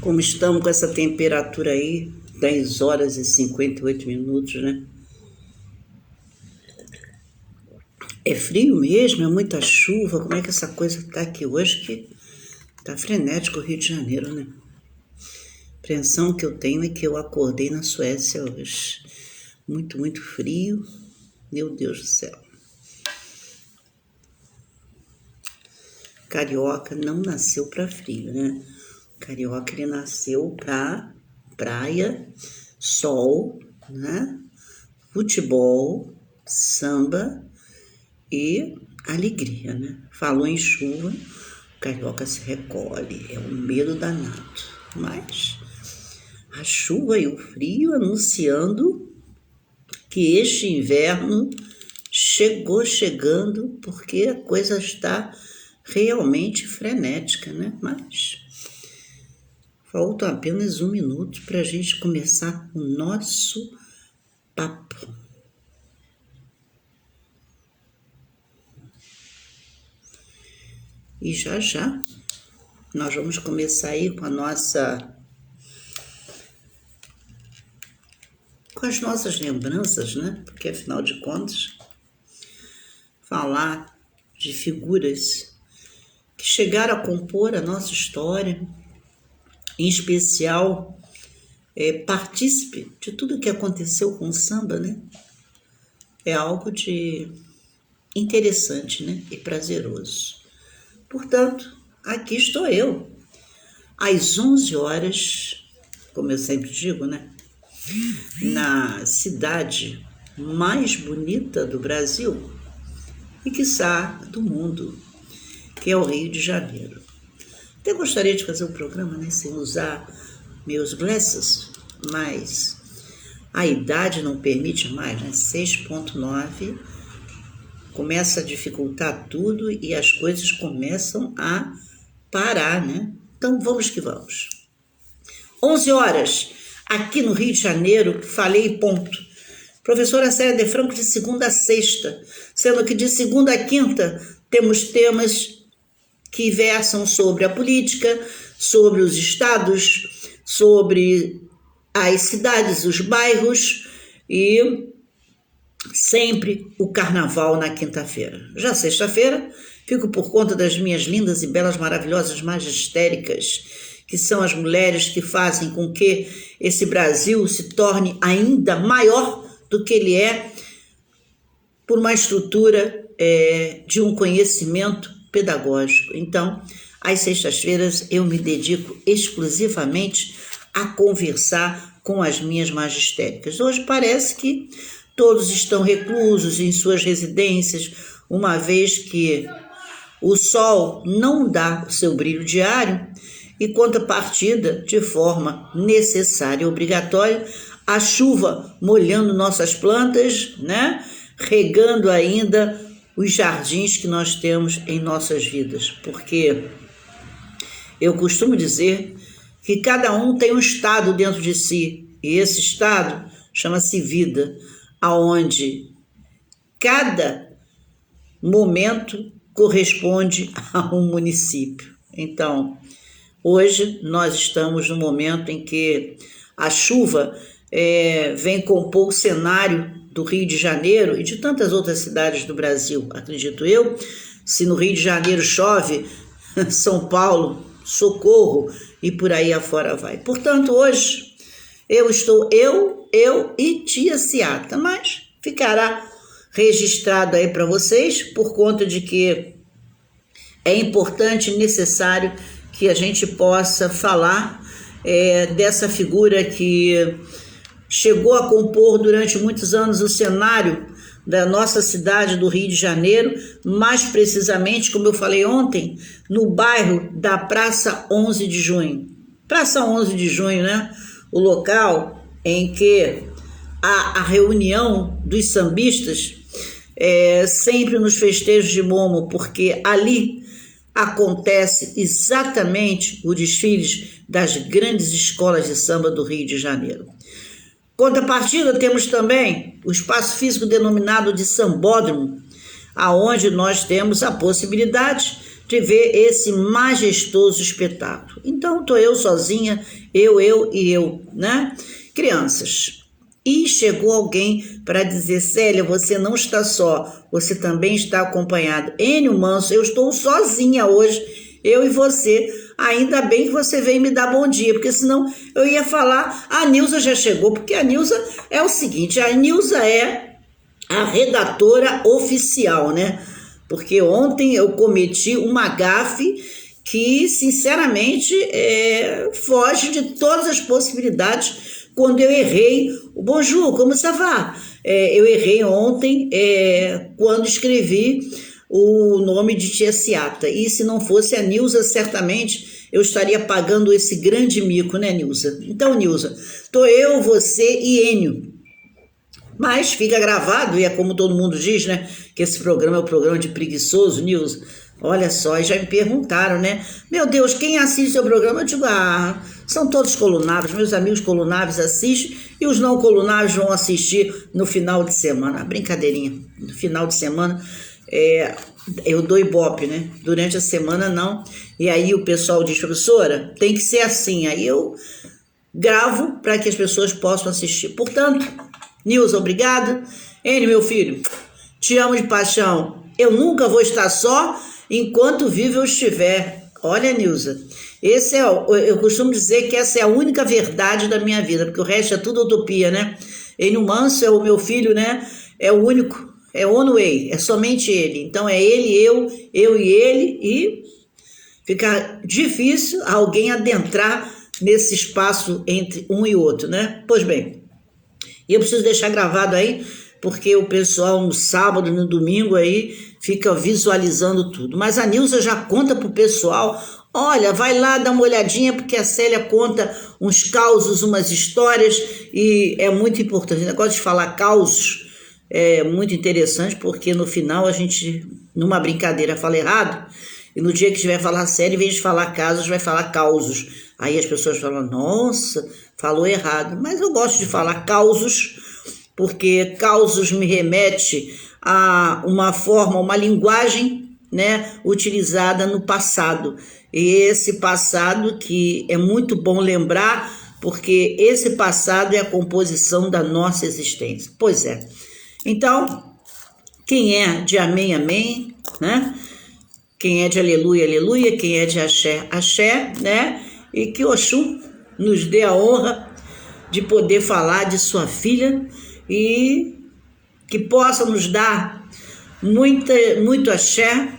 Como estamos com essa temperatura aí, 10 horas e 58 minutos, né? É frio mesmo, é muita chuva. Como é que essa coisa tá aqui hoje que tá frenético o Rio de Janeiro, né? A impressão que eu tenho é que eu acordei na Suécia hoje. Muito, muito frio. Meu Deus do céu. Carioca não nasceu para frio, né? Carioca, ele nasceu para praia, sol, né? Futebol, samba e alegria, né? Falou em chuva, o carioca se recolhe, é um medo danado. Mas a chuva e o frio anunciando que este inverno chegando, porque a coisa está realmente frenética, né? Mas falta apenas 1 minuto para a gente começar o nosso papo. E já nós vamos começar aí com as nossas lembranças, né? Porque afinal de contas, falar de figuras que chegaram a compor a nossa história, em especial partícipe de tudo que aconteceu com o samba, né? É algo de interessante, né? E prazeroso. Portanto, aqui estou eu, às 11 horas, como eu sempre digo, né? Na cidade mais bonita do Brasil e, quiçá, do mundo, que é o Rio de Janeiro. Até gostaria de fazer um programa, né, sem usar meus glasses, mas a idade não permite mais, né? 6.9 começa a dificultar tudo e as coisas começam a parar, né? Então vamos que vamos. 11 horas, aqui no Rio de Janeiro, falei ponto. Professora Célia de Franco de segunda a sexta, sendo que de segunda a quinta temos temas que versam sobre a política, sobre os estados, sobre as cidades, os bairros e sempre o carnaval na quinta-feira. Já sexta-feira, fico por conta das minhas lindas e belas, maravilhosas, magistéricas, que são as mulheres que fazem com que esse Brasil se torne ainda maior do que ele é, por uma estrutura de um conhecimento pedagógico. Então, às sextas-feiras eu me dedico exclusivamente a conversar com as minhas magistéricas. Hoje parece que todos estão reclusos em suas residências, uma vez que o sol não dá o seu brilho diário e, contrapartida, de forma necessária e obrigatória, a chuva molhando nossas plantas, né? Regando ainda os jardins que nós temos em nossas vidas, porque eu costumo dizer que cada um tem um estado dentro de si, e esse estado chama-se vida, aonde cada momento corresponde a um município. Então, hoje nós estamos no momento em que a chuva vem compor o cenário do Rio de Janeiro e de tantas outras cidades do Brasil, acredito eu. Se no Rio de Janeiro chove, São Paulo, socorro, e por aí afora vai. Portanto, hoje eu estou eu e tia Ciata, mas ficará registrado aí para vocês, por conta de que é importante e necessário que a gente possa falar dessa figura que chegou a compor durante muitos anos o cenário da nossa cidade do Rio de Janeiro, mais precisamente, como eu falei ontem, no bairro da Praça 11 de Junho. Praça 11 de Junho, né? O local em que a reunião dos sambistas sempre nos festejos de Momo, porque ali acontece exatamente o desfile das grandes escolas de samba do Rio de Janeiro. Contrapartida, temos também o espaço físico denominado de Sambódromo, aonde nós temos a possibilidade de ver esse majestoso espetáculo. Então, estou eu sozinha, eu e eu, né? Crianças. E chegou alguém para dizer, Célia, você não está só, você também está acompanhado. Enio Manso, eu estou sozinha hoje, eu e você. Ainda bem que você veio me dar bom dia, porque senão eu ia falar, a Nilza já chegou, porque a Nilza é o seguinte, a Nilza é a redatora oficial, né? Porque ontem eu cometi uma gafe que, sinceramente, foge de todas as possibilidades quando eu errei. Bonjour, como ça va? Eu errei ontem quando escrevi o nome de Tia Seata. E se não fosse a Nilza, certamente eu estaria pagando esse grande mico, né, Nilza? Então, Nilza, tô eu, você e Enio. Mas fica gravado, e é como todo mundo diz, né? Que esse programa é o programa de preguiçoso, Nilza. Olha só, e já me perguntaram, né? Meu Deus, quem assiste o seu programa? Eu digo, são todos colunáveis, meus amigos colunáveis assistem, e os não colunáveis vão assistir no final de semana. Brincadeirinha, no final de semana eu dou ibope, né? Durante a semana não. E aí o pessoal diz, professora, tem que ser assim. Aí eu gravo para que as pessoas possam assistir. Portanto, Nilza, obrigada. Enio, meu filho, te amo de paixão. Eu nunca vou estar só enquanto vivo eu estiver. Olha, Nilza, eu costumo dizer que essa é a única verdade da minha vida, porque o resto é tudo utopia, né? Enio Manso é o meu filho, né? É o único, é one way, é somente ele. Então é ele, eu e ele, e fica difícil alguém adentrar nesse espaço entre um e outro, né? Pois bem, e eu preciso deixar gravado aí, porque o pessoal no sábado, no domingo aí, fica visualizando tudo. Mas a Nilza já conta pro pessoal, olha, vai lá dar uma olhadinha, porque a Célia conta uns causos, umas histórias, e é muito importante. O negócio de falar causos é muito interessante, porque no final a gente, numa brincadeira, fala errado, e no dia que tiver falar sério, em vez de falar casos, vai falar causos. Aí as pessoas falam, nossa, falou errado. Mas eu gosto de falar causos, porque causos me remete a uma forma, uma linguagem, né, utilizada no passado. E esse passado que é muito bom lembrar, porque esse passado é a composição da nossa existência. Pois é. Então, quem é de amém, amém, né? Quem é de aleluia, aleluia, quem é de axé, axé, né? E que Oxum nos dê a honra de poder falar de sua filha e que possa nos dar muito axé,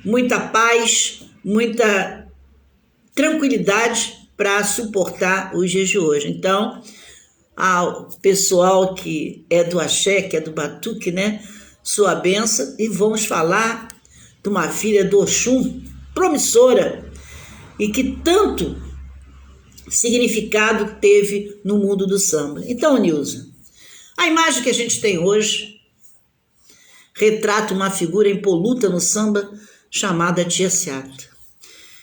muita paz, muita tranquilidade para suportar os dias de hoje. Então, ao pessoal que é do axé, que é do batuque, né? Sua bênção, e vamos falar de uma filha do Oxum promissora e que tanto significado teve no mundo do samba. Então, Nilza, a imagem que a gente tem hoje retrata uma figura impoluta no samba chamada Tia Seata.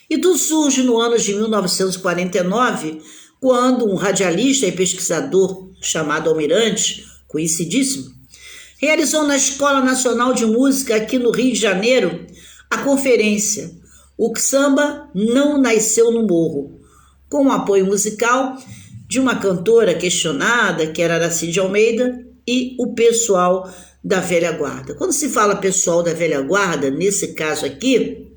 E tudo surge no ano de 1949, quando um radialista e pesquisador chamado Almirante, conhecidíssimo, realizou na Escola Nacional de Música aqui no Rio de Janeiro a conferência O Samba Não Nasceu no Morro, com o apoio musical de uma cantora questionada, que era Aracide Almeida, e o pessoal da velha guarda. Quando se fala pessoal da velha guarda, nesse caso aqui,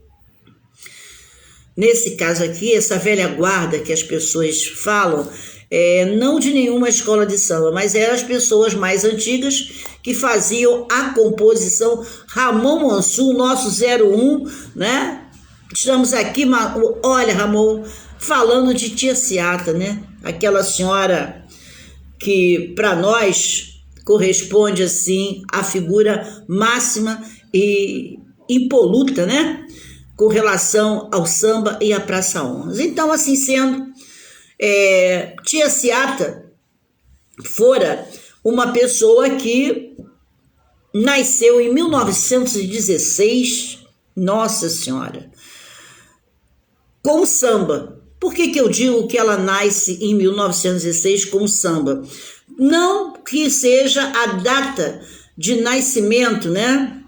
essa velha guarda que as pessoas falam, não de nenhuma escola de samba, mas eram as pessoas mais antigas que faziam a composição. Ramon Mansu, nosso 01, né? Estamos aqui, olha, Ramon, falando de Tia Seata, né? Aquela senhora que, para nós, corresponde, assim, à figura máxima e impoluta, né? Com relação ao samba e à Praça 11. Então, assim sendo, Tia Seata fora uma pessoa que nasceu em 1916, nossa senhora, com o samba. Por que eu digo que ela nasce em 1916 com o samba? Não que seja a data de nascimento, né?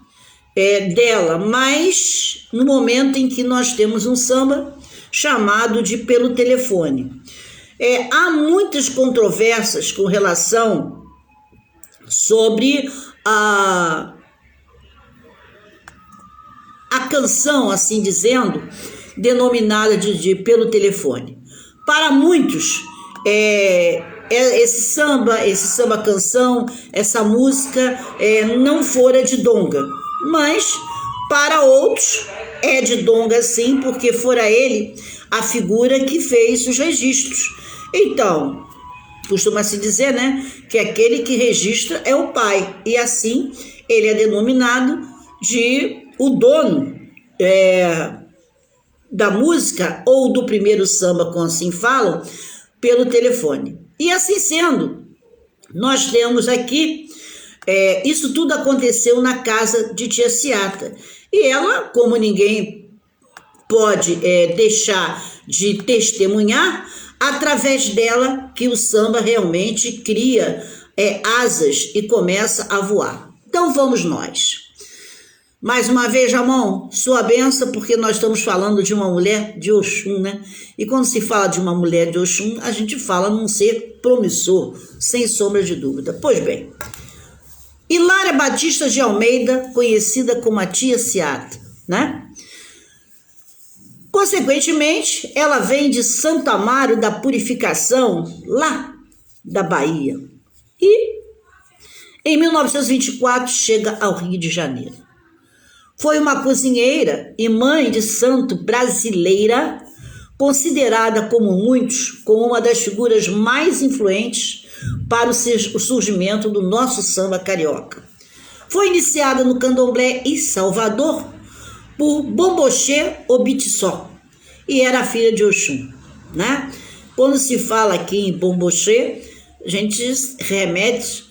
dela, mas no momento em que nós temos um samba chamado de Pelo Telefone. Há muitas controvérsias com relação sobre a canção, assim dizendo, denominada de Pelo Telefone. Para muitos, esse samba canção, essa música não fora de Donga, mas para outros é de Donga sim, porque fora ele a figura que fez os registros. Então, costuma-se dizer, né, que aquele que registra é o pai, e assim ele é denominado de o dono da música ou do primeiro samba, como assim falam, Pelo Telefone. E assim sendo, nós temos aqui, isso tudo aconteceu na casa de tia Ciata. E ela, como ninguém pode deixar de testemunhar, através dela que o samba realmente cria asas e começa a voar. Então vamos nós. Mais uma vez, Jamon, sua benção, porque nós estamos falando de uma mulher de Oxum, né? E quando se fala de uma mulher de Oxum, a gente fala num ser promissor, sem sombra de dúvida. Pois bem, Hilária Batista de Almeida, conhecida como a tia Ciata, né? Consequentemente, ela vem de Santo Amaro da Purificação, lá da Bahia. E, em 1924, chega ao Rio de Janeiro. Foi uma cozinheira e mãe de santo brasileira, considerada como muitos como uma das figuras mais influentes para o surgimento do nosso samba carioca. Foi iniciada no candomblé em Salvador por Bombochê Obitiçó e era filha de Oxum, né? Quando se fala aqui em Bombochê, a gente remete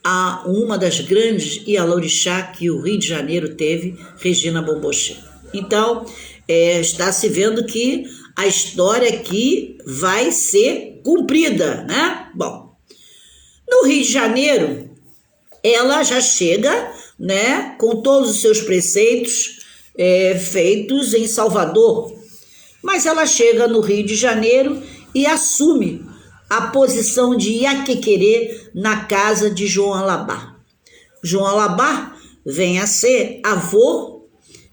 a uma das grandes Ialorixá que o Rio de Janeiro teve, Regina Bombochê. Então, está se vendo que a história aqui vai ser cumprida, né? Bom, no Rio de Janeiro, ela já chega, né, com todos os seus preceitos feitos em Salvador, mas ela chega no Rio de Janeiro e assume a posição de Iaquequerê na casa de João Alabá. João Alabá vem a ser avô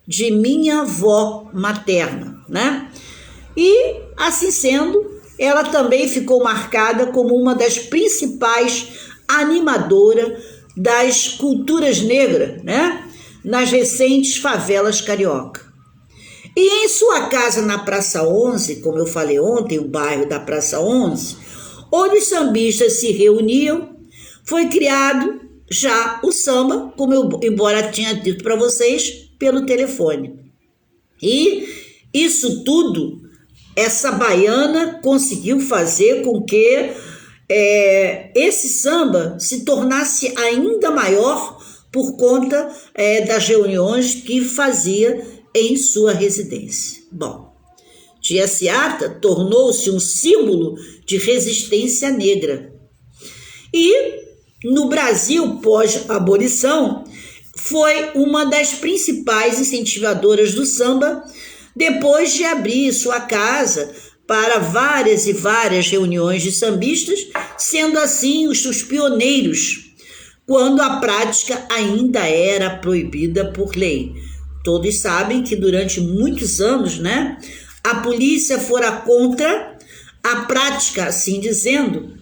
de minha avó materna, né? E, assim sendo, ela também ficou marcada como uma das principais animadoras das culturas negras, né? Nas recentes favelas carioca. E em sua casa na Praça 11, como eu falei ontem, o bairro da Praça 11, onde os sambistas se reuniam, foi criado já o samba, como eu embora tinha dito para vocês, Pelo Telefone. E isso tudo, essa baiana conseguiu fazer com que esse samba se tornasse ainda maior por conta das reuniões que fazia em sua residência. Bom, tia Ciata tornou-se um símbolo de resistência negra. E, no Brasil pós-abolição, foi uma das principais incentivadoras do samba, depois de abrir sua casa para várias e várias reuniões de sambistas, sendo assim os pioneiros, quando a prática ainda era proibida por lei. Todos sabem que durante muitos anos, né, a polícia fora contra a prática, assim dizendo,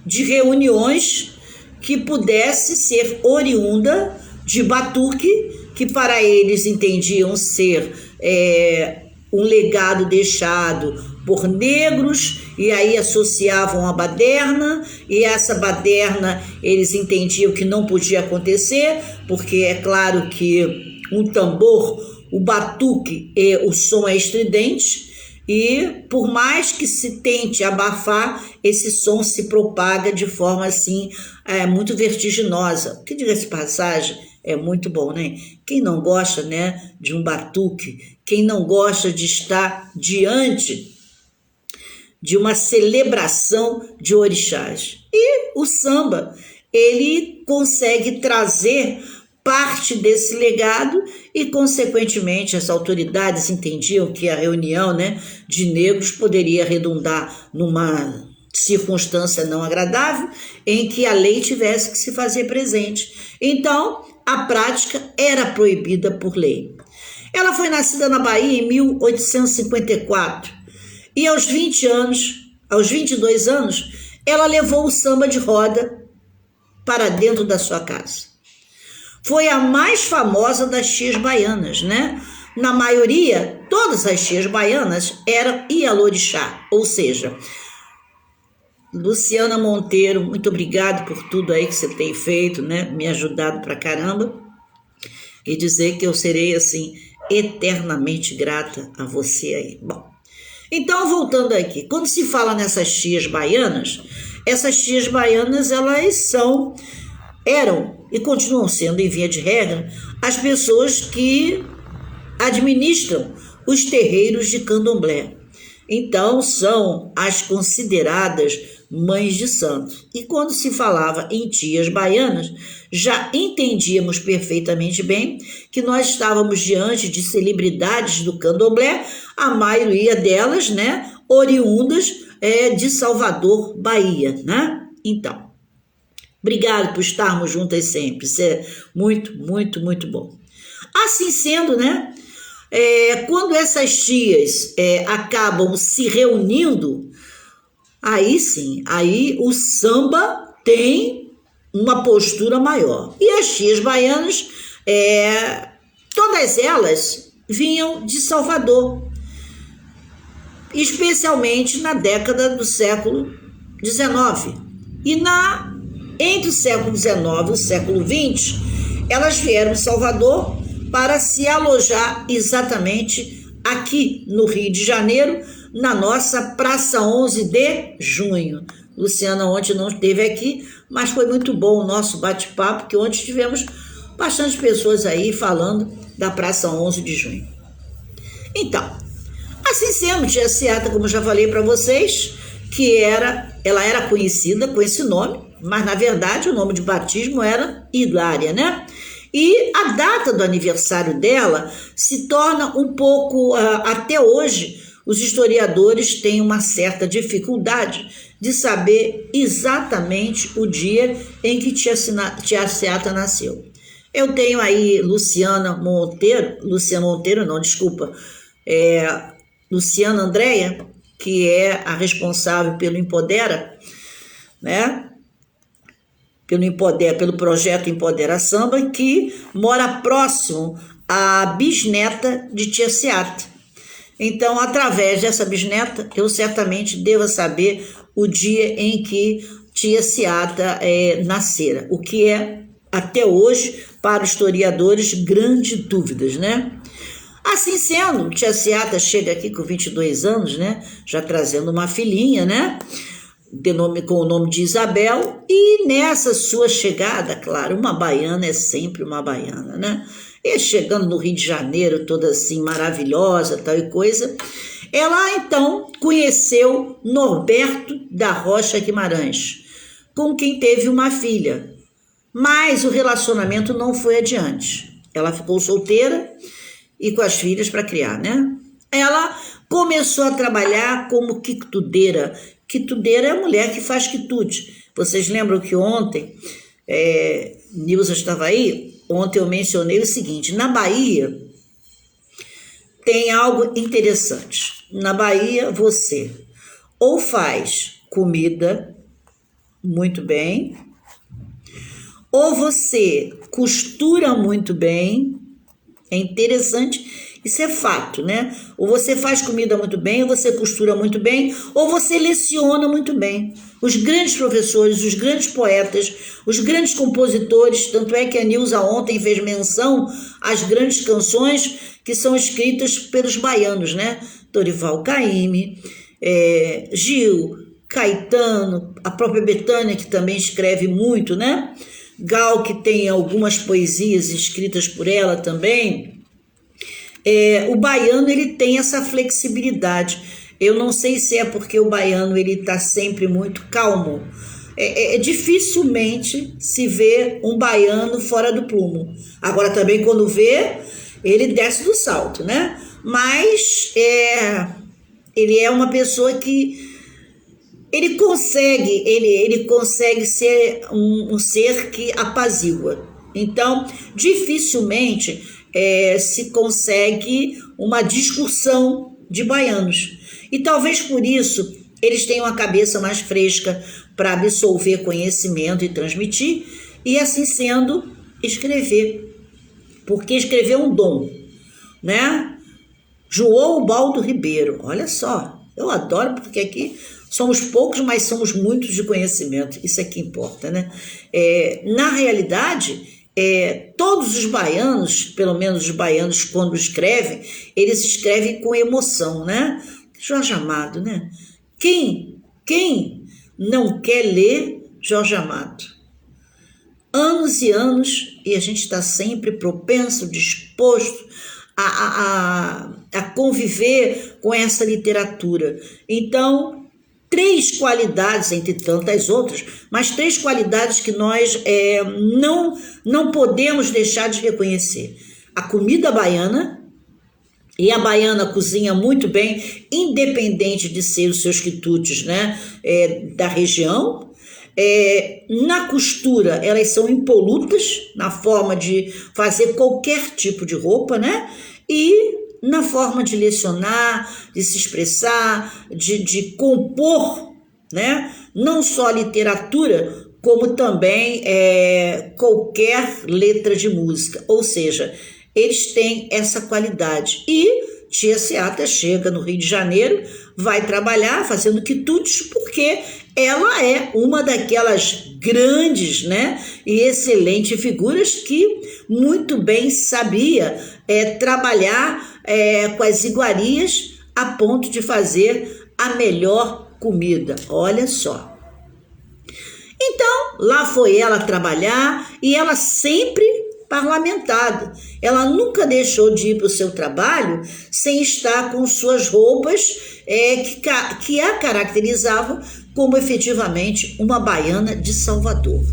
de reuniões que pudesse ser oriunda de batuque, que para eles entendiam ser um legado deixado por negros, e aí associavam a baderna, e essa baderna eles entendiam que não podia acontecer, porque é claro que um tambor, o batuque, o som é estridente, e por mais que se tente abafar, esse som se propaga de forma assim muito vertiginosa, que diga-se de passagem, é muito bom, né? Quem não gosta, né, de um batuque, quem não gosta de estar diante de uma celebração de orixás. E o samba, ele consegue trazer parte desse legado e, consequentemente, as autoridades entendiam que a reunião, né, de negros poderia redundar numa circunstância não agradável em que a lei tivesse que se fazer presente. Então, a prática era proibida por lei. Ela foi nascida na Bahia em 1854 e aos 22 anos, ela levou o samba de roda para dentro da sua casa. Foi a mais famosa das tias baianas, né? Na maioria, todas as tias baianas eram ialorixá, ou seja, Luciana Monteiro, muito obrigado por tudo aí que você tem feito, né? Me ajudado pra caramba. E dizer que eu serei, assim, eternamente grata a você aí. Bom, então, voltando aqui, quando se fala nessas tias baianas, essas tias baianas, elas eram e continuam sendo, em via de regra, as pessoas que administram os terreiros de candomblé. Então, são as consideradas mães de santo. E quando se falava em tias baianas, já entendíamos perfeitamente bem que nós estávamos diante de celebridades do candomblé, a maioria delas, né, oriundas de Salvador, Bahia, né? Então, obrigado por estarmos juntas sempre, isso é muito, muito, muito bom. Assim sendo, né, quando essas tias acabam se reunindo, aí sim, aí o samba tem uma postura maior. E as tias baianas, todas elas vinham de Salvador, especialmente na década do século XIX. E entre o século XIX e o século XX, elas vieram de Salvador para se alojar exatamente aqui no Rio de Janeiro, na nossa Praça 11 de Junho. Luciana ontem não esteve aqui, mas foi muito bom o nosso bate-papo, porque ontem tivemos bastante pessoas aí falando da Praça 11 de Junho. Então, assim sendo, tia Seata, como já falei para vocês, que ela era conhecida com esse nome, mas na verdade o nome de batismo era Hilária, né? E a data do aniversário dela se torna um pouco, até hoje, os historiadores têm uma certa dificuldade de saber exatamente o dia em que tia Seata nasceu. Eu tenho aí Luciana Andréia, que é a responsável pelo Empodera, né? Pelo projeto Empodera Samba, que mora próximo à bisneta de tia Seata. Então, através dessa bisneta, eu certamente devo saber o dia em que tia Seata nascera, o que é, até hoje, para os historiadores, grandes dúvidas, né? Assim sendo, tia Seata chega aqui com 22 anos, né? Já trazendo uma filhinha, né? Com o nome de Isabel, e nessa sua chegada, claro, uma baiana é sempre uma baiana, né? E chegando no Rio de Janeiro, toda assim maravilhosa, tal e coisa, ela então conheceu Norberto da Rocha Guimarães, com quem teve uma filha, mas o relacionamento não foi adiante. Ela ficou solteira e com as filhas para criar, né? Ela começou a trabalhar como quitudeira. Quitudeira é a mulher que faz quitude. Vocês lembram que ontem, Nilza estava aí? Ontem eu mencionei o seguinte: na Bahia tem algo interessante. Na Bahia você ou faz comida muito bem, ou você costura muito bem. É interessante, isso é fato, né? Ou você faz comida muito bem, ou você costura muito bem, ou você leciona muito bem. Os grandes professores, os grandes poetas, os grandes compositores, tanto é que a Nilza ontem fez menção às grandes canções que são escritas pelos baianos, né? Dorival Caymmi, Gil, Caetano, a própria Bethânia, que também escreve muito, né? Gal, que tem algumas poesias escritas por ela também. O baiano, ele tem essa flexibilidade. Eu não sei se é porque o baiano ele está sempre muito calmo, dificilmente se vê um baiano fora do prumo. Agora também quando vê, ele desce do salto, né? Mas ele é uma pessoa que ele consegue ser um ser que apazigua. Então, dificilmente se consegue uma discussão de baianos. E talvez por isso eles tenham a cabeça mais fresca para absorver conhecimento e transmitir, e assim sendo, escrever. Porque escrever é um dom, né? João Baldo Ribeiro, olha só, eu adoro porque aqui somos poucos, mas somos muitos de conhecimento, isso é que importa, né? Na realidade, todos os baianos, pelo menos os baianos quando escrevem, eles escrevem com emoção, né? Jorge Amado, né? Quem não quer ler Jorge Amado? Anos e anos, e a gente está sempre propenso, disposto a conviver com essa literatura. Então, 3 qualidades, entre tantas outras, mas 3 qualidades que nós não podemos deixar de reconhecer. A comida baiana, e a baiana cozinha muito bem, independente de ser os seus quitutes, né, da região. Na costura, elas são impolutas na forma de fazer qualquer tipo de roupa, né? E na forma de lecionar, de se expressar, de compor, né? Não só a literatura, como também qualquer letra de música. Ou seja, eles têm essa qualidade. E Tia Seata chega no Rio de Janeiro, vai trabalhar fazendo quitutes, porque ela é uma daquelas grandes, né, e excelentes figuras que muito bem sabia trabalhar com as iguarias a ponto de fazer a melhor comida. Olha só. Então, lá foi ela trabalhar e ela sempre parlamentada. Ela nunca deixou de ir para o seu trabalho sem estar com suas roupas que a caracterizavam como efetivamente uma baiana de Salvador.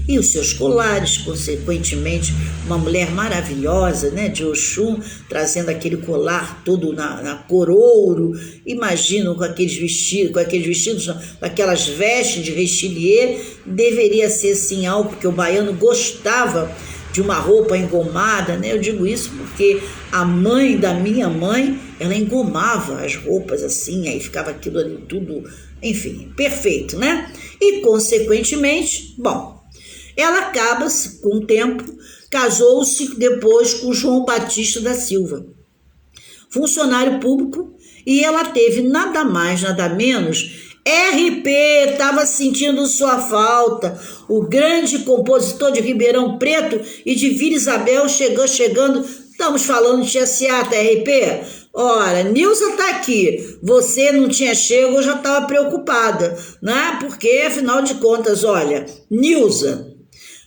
E os seus colares, consequentemente, uma mulher maravilhosa, né, de Oxum, trazendo aquele colar todo na cor ouro. Imagino com aqueles vestidos, com aquelas vestes de rechilier, deveria ser sim algo, porque o baiano gostava de uma roupa engomada, né? Eu digo isso porque a mãe da minha mãe, ela engomava as roupas assim, aí ficava aquilo ali tudo, enfim, perfeito, né? E, consequentemente, bom, ela acaba, com o tempo, casou-se depois com João Batista da Silva, funcionário público, e ela teve nada mais, nada menos. RP estava sentindo sua falta. O grande compositor de Ribeirão Preto e de Vila Isabel chegando. Estamos falando de Tia Seata, RP? Ora, Nilza está aqui. Você não tinha chego, eu já estava preocupada, né? Porque, afinal de contas, olha, Nilza,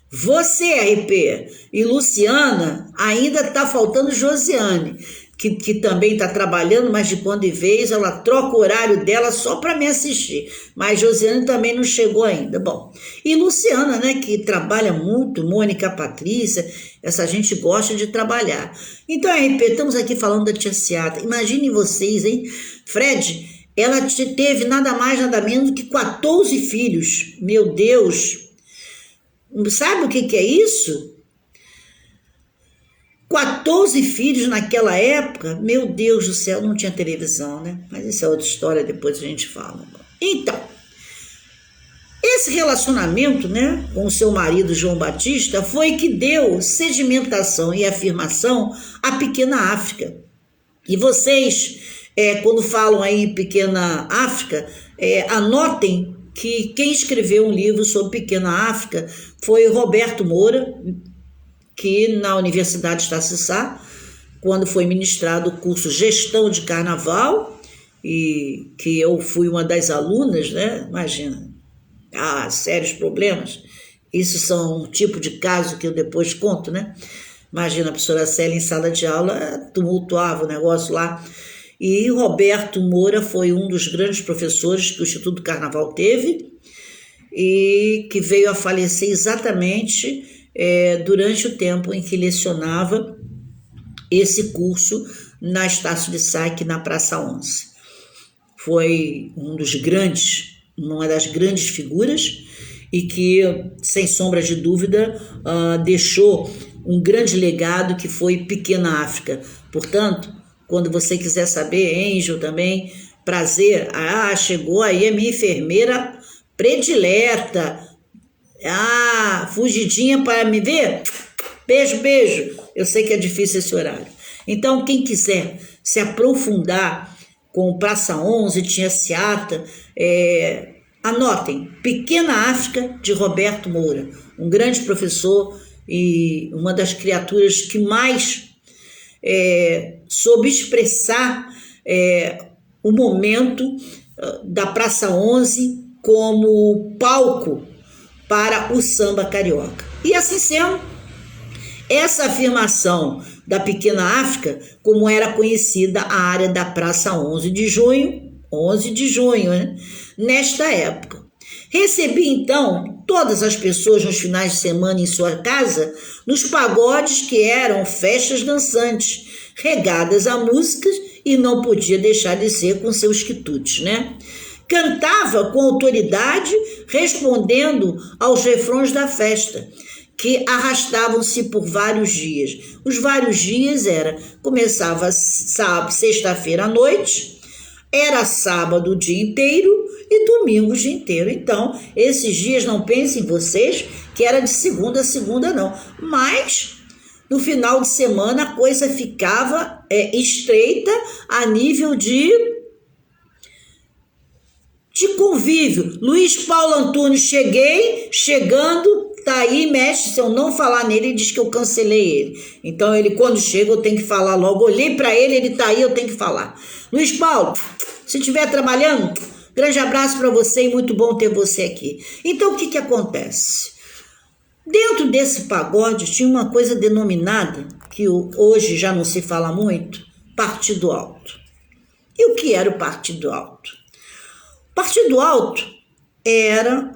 você, RP, e Luciana, ainda está faltando Josiane, que também está trabalhando, mas de quando em vez ela troca o horário dela só para me assistir. Mas Josiane também não chegou ainda. Bom, e Luciana, né, que trabalha muito, Mônica, Patrícia, essa gente gosta de trabalhar. Então, RP, estamos aqui falando da Tia Seata. Imaginem vocês, hein? Fred, ela teve nada mais, nada menos que 14 filhos. Meu Deus! Sabe o que é isso? 14 filhos naquela época, meu Deus do céu, não tinha televisão, né? Mas isso é outra história, depois a gente fala. Então, esse relacionamento, né, com o seu marido João Batista foi que deu sedimentação e afirmação à Pequena África. E vocês, quando falam aí em Pequena África, anotem que quem escreveu um livro sobre Pequena África foi Roberto Moura, que na Universidade Estácio de Sá, quando foi ministrado o curso Gestão de Carnaval, e que eu fui uma das alunas, né? Imagina, sérios problemas. Isso são um tipo de caso que eu depois conto, né? Imagina, a professora Célia em sala de aula tumultuava o negócio lá. E Roberto Moura foi um dos grandes professores que o Instituto do Carnaval teve, e que veio a falecer exatamente durante o tempo em que lecionava esse curso na Estácio de Sá, aqui na Praça 11. Foi uma das grandes figuras e que, sem sombra de dúvida, deixou um grande legado que foi Pequena África. Portanto, quando você quiser saber, Angel também, prazer, chegou aí a minha enfermeira predileta, fugidinha para me ver, beijo, beijo, eu sei que é difícil esse horário. Então, quem quiser se aprofundar com Praça 11, Tia Seata, anotem, Pequena África, de Roberto Moura, um grande professor e uma das criaturas que mais soube expressar o momento da Praça 11 como palco para o samba carioca. E assim sendo, essa afirmação da Pequena África, como era conhecida a área da Praça 11 de junho, né? Nesta época. Recebi, então, todas as pessoas nos finais de semana em sua casa, nos pagodes que eram festas dançantes, regadas a músicas, e não podia deixar de ser com seus quitutes, né? Cantava com autoridade, respondendo aos refrões da festa, que arrastavam-se por vários dias. Os vários dias começava sexta-feira à noite, era sábado o dia inteiro e domingo o dia inteiro. Então, esses dias, não pensem vocês que era de segunda a segunda, não. Mas, no final de semana, a coisa ficava estreita a nível de convívio. Luiz Paulo Antunes, chegando, tá aí, mestre, se eu não falar nele, ele diz que eu cancelei ele. Então, ele, quando chega, eu tenho que falar logo. Olhei para ele, ele tá aí, eu tenho que falar. Luiz Paulo, se estiver trabalhando, grande abraço para você e muito bom ter você aqui. Então, o que acontece? Dentro desse pagode tinha uma coisa denominada, que hoje já não se fala muito, Partido Alto. E o que era o Partido Alto? Partido Alto era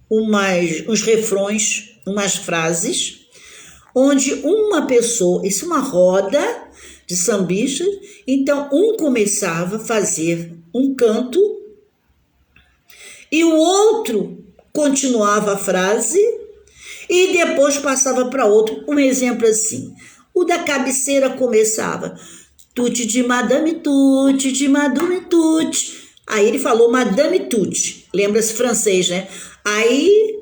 uns refrões, umas frases, onde uma pessoa, isso é uma roda de sambistas, então um começava a fazer um canto e o outro continuava a frase e depois passava para outro. Um exemplo assim, o da cabeceira começava tuti de madame tuti, de madame tuti. Aí ele falou Madame Tutti, lembra-se francês, né? Aí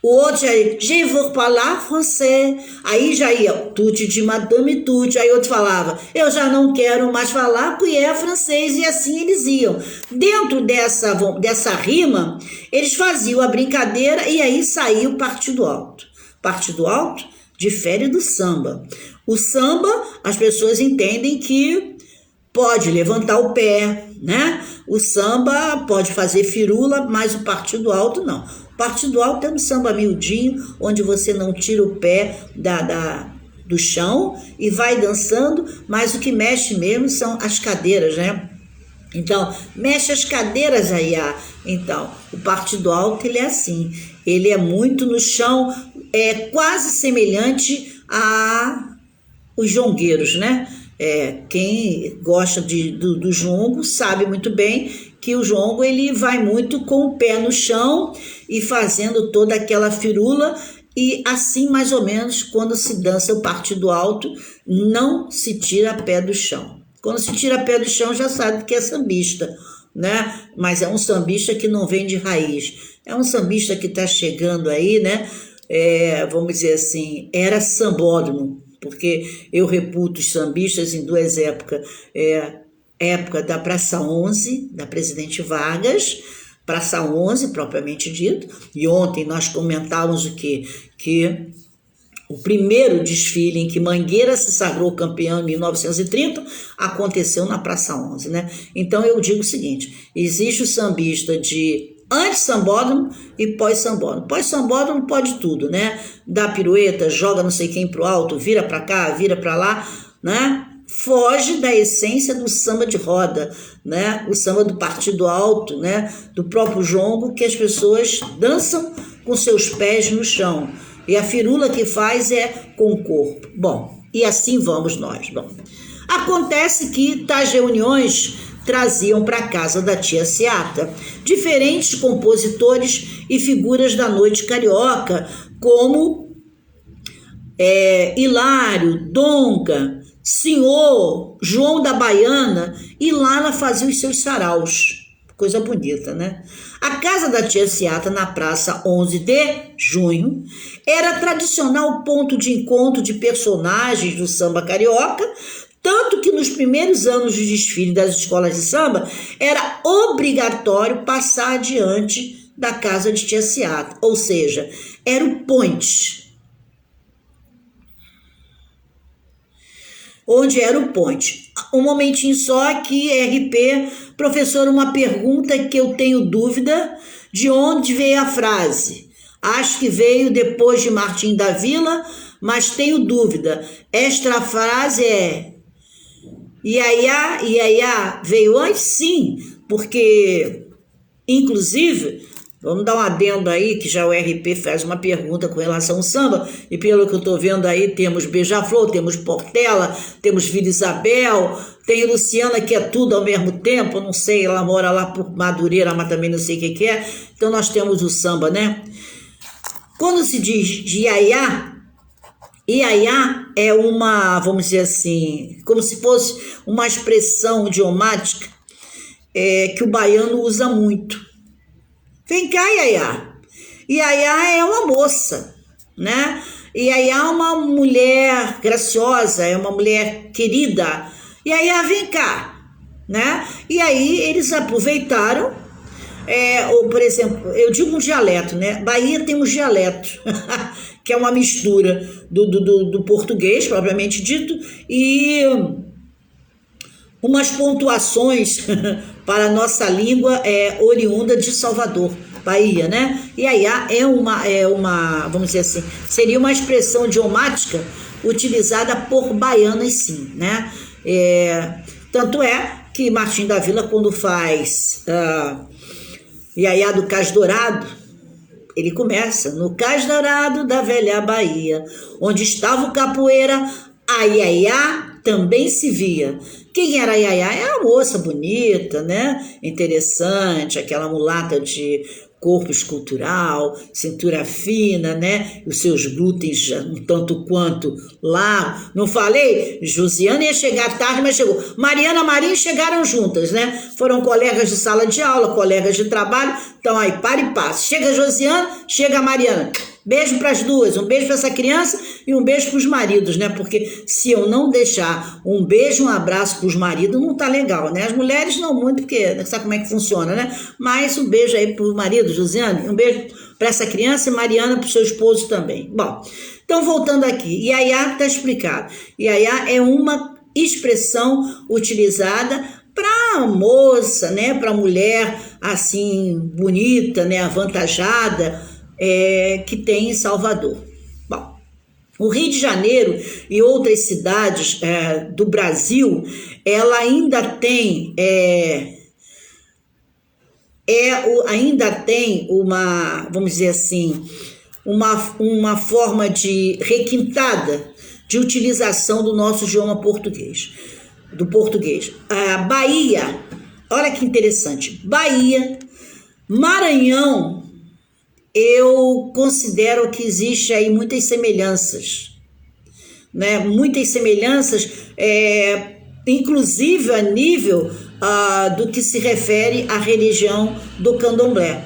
o outro já ia, je veux parler français. Aí já ia Tutti de Madame Tutti. Aí outro falava, eu já não quero mais falar porque é francês. E assim eles iam. Dentro dessa rima, eles faziam a brincadeira e aí saía o Partido Alto. Partido Alto difere do samba. O samba, as pessoas entendem que pode levantar o pé, né? O samba pode fazer firula, mas o Partido Alto não. O Partido Alto é um samba miudinho, onde você não tira o pé do chão e vai dançando, mas o que mexe mesmo são as cadeiras, né? Então, mexe as cadeiras aí. Então, o Partido Alto, ele é assim. Ele é muito no chão, é quase semelhante aos jongueiros, né? Quem gosta do jongo sabe muito bem que o jongo ele vai muito com o pé no chão e fazendo toda aquela firula, e assim mais ou menos quando se dança o Partido Alto não se tira pé do chão. Quando se tira pé do chão já sabe que é sambista, né? Mas é um sambista que não vem de raiz, é um sambista que está chegando aí, né? Vamos dizer assim, era sambódromo, porque eu reputo os sambistas em duas épocas, época da Praça 11, da Presidente Vargas, Praça 11, propriamente dito, e ontem nós comentávamos o quê? Que o primeiro desfile em que Mangueira se sagrou campeão em 1930 aconteceu na Praça 11, né? Então eu digo o seguinte, existe o sambista de anti-sambódromo e pós-sambódromo. Pós-sambódromo pode tudo, né? Dá pirueta, joga não sei quem pro alto, vira para cá, vira para lá, né? foge da essência do samba de roda, né? O samba do partido alto, né? Do próprio jongo, que as pessoas dançam com seus pés no chão. E a firula que faz é com o corpo. Bom, e assim vamos nós. Bom, acontece que tais reuniões traziam para a casa da tia Seata diferentes compositores e figuras da noite carioca, como Hilário, Donga, Senhor, João da Baiana, e lá ela fazia os seus saraus. Coisa bonita, né? A casa da tia Seata, na praça 11 de junho, era tradicional ponto de encontro de personagens do samba carioca, tanto que nos primeiros anos de desfile das escolas de samba, era obrigatório passar adiante da casa de tia Seata, ou seja, era o ponte. Onde era o ponte. Um momentinho só aqui, RP, professor, uma pergunta que eu tenho dúvida, de onde veio a frase? Acho que veio depois de Martim da Vila, mas tenho dúvida. Esta frase é Iaiá, veio antes? Sim, porque, inclusive, vamos dar um adendo aí, que já o RP faz uma pergunta com relação ao samba, e pelo que eu estou vendo aí, temos Beija-Flor, temos Portela, temos Vila Isabel, tem Luciana, que é tudo ao mesmo tempo, não sei, ela mora lá por Madureira, mas também não sei o que é, então nós temos o samba, né? Quando se diz de Iaiá é uma, vamos dizer assim, como se fosse uma expressão idiomática que o baiano usa muito. Vem cá, Iaiá. Iaiá é uma moça, né? Iaiá é uma mulher graciosa, é uma mulher querida. Iaiá, vem cá, né? E aí eles aproveitaram, ou, por exemplo, eu digo um dialeto, né? Bahia tem um dialeto, que é uma mistura do português, propriamente dito, e umas pontuações para a nossa língua oriunda de Salvador, Bahia, né? E Iaiá é uma, vamos dizer assim, seria uma expressão idiomática utilizada por baianas, sim, né? Tanto é que Martim da Vila, quando faz Iaiá do Cais Dourado, ele começa no Cais Dourado da velha Bahia, onde estava o capoeira, a Iaiá também se via. Quem era a Iaiá? É a moça bonita, né? Interessante, aquela mulata de corpo escultural, cintura fina, né? Os seus glúteos um tanto quanto lá. Não falei? Josiana ia chegar tarde, mas chegou. Mariana e Marinho chegaram juntas, né? Foram colegas de sala de aula, colegas de trabalho. Então aí, para e passa. Chega a Josiana, chega a Mariana. Beijo para as duas, um beijo para essa criança e um beijo para os maridos, né? Porque se eu não deixar um beijo, um abraço para os maridos, não tá legal, né? As mulheres não muito, porque sabe como é que funciona, né? Mas um beijo aí para o marido, Josiane, um beijo para essa criança e Mariana para o seu esposo também. Bom, então voltando aqui, Iaiá está explicado. Iaiá é uma expressão utilizada para moça, né? Para mulher assim bonita, né? Avantajada, que tem em Salvador. Bom, o Rio de Janeiro e outras cidades do Brasil, ela ainda tem uma, vamos dizer assim, uma forma de requintada de utilização do nosso idioma português, do português. Bahia, olha que interessante, Bahia, Maranhão, eu considero que existe aí muitas semelhanças, né? Muitas semelhanças, inclusive a nível do que se refere à religião do candomblé.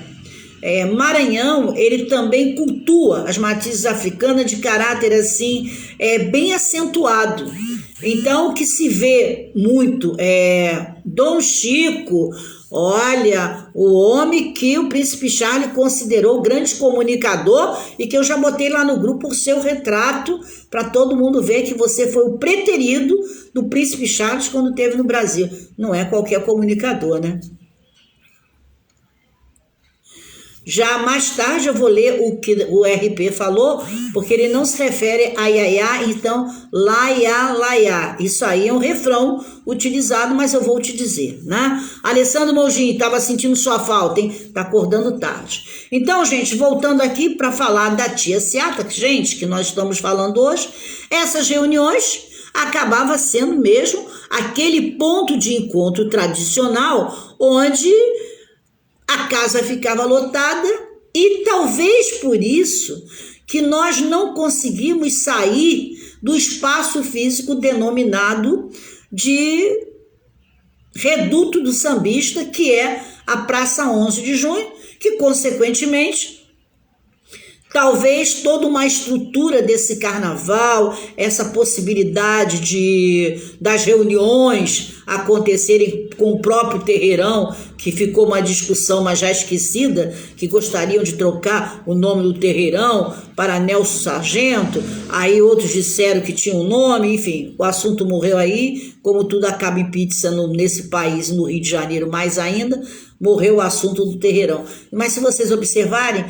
Maranhão, ele também cultua as matizes africanas de caráter assim, bem acentuado. Então, o que se vê muito Dom Chico, olha, o homem que o príncipe Charles considerou grande comunicador e que eu já botei lá no grupo o seu retrato para todo mundo ver que você foi o preterido do príncipe Charles quando esteve no Brasil. Não é qualquer comunicador, né? Já mais tarde eu vou ler o que o RP falou, porque ele não se refere a iaiá, então laiá, laiá. Isso aí é um refrão utilizado, mas eu vou te dizer, né? Alessandro Mougin, estava sentindo sua falta, hein? Tá acordando tarde. Então, gente, voltando aqui para falar da tia Seata, gente, que nós estamos falando hoje, essas reuniões acabava sendo mesmo aquele ponto de encontro tradicional onde a casa ficava lotada e talvez por isso que nós não conseguimos sair do espaço físico denominado de Reduto do Sambista, que é a Praça 11 de Junho, que consequentemente talvez toda uma estrutura desse carnaval, essa possibilidade das reuniões acontecerem com o próprio terreirão, que ficou uma discussão, mas já esquecida, que gostariam de trocar o nome do terreirão para Nelson Sargento, aí outros disseram que tinha um nome, enfim, o assunto morreu aí, como tudo acaba em pizza nesse país, no Rio de Janeiro mais ainda, morreu o assunto do terreirão. Mas se vocês observarem,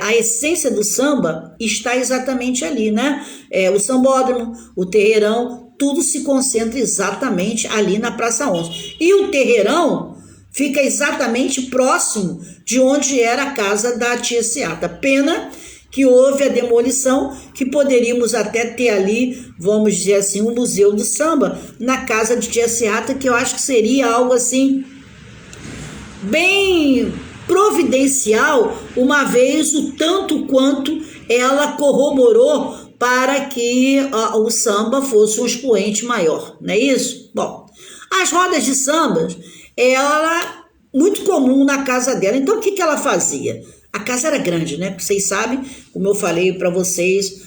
a essência do samba está exatamente ali, né? O sambódromo, o terreirão, tudo se concentra exatamente ali na Praça 11. E o terreirão fica exatamente próximo de onde era a casa da tia Seata. Pena que houve a demolição, que poderíamos até ter ali, vamos dizer assim, um museu do samba na casa de tia Seata, que eu acho que seria algo assim bem providencial, uma vez o tanto quanto ela corroborou para que o samba fosse um expoente maior, não é isso? Bom, as rodas de samba, ela muito comum na casa dela. Então, o que ela fazia? A casa era grande, né? Porque vocês sabem, como eu falei para vocês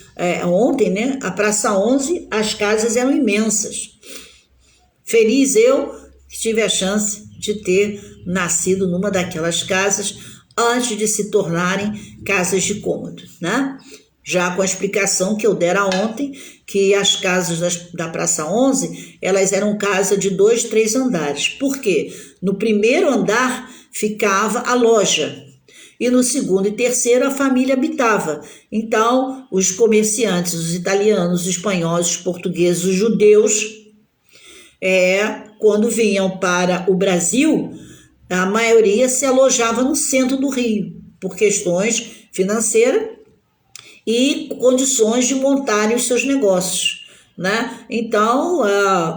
ontem, né? A Praça 11, as casas eram imensas. Feliz eu que tive a chance de ter nascido numa daquelas casas antes de se tornarem casas de cômodo, né? Já com a explicação que eu dera ontem, que as casas da Praça 11, elas eram casas de 2, 3 andares. Por quê? No primeiro andar ficava a loja, e no segundo e terceiro a família habitava. Então, os comerciantes, os italianos, os espanhóis, os portugueses, os judeus, quando vinham para o Brasil, a maioria se alojava no centro do Rio, por questões financeiras e condições de montarem os seus negócios, né? Então,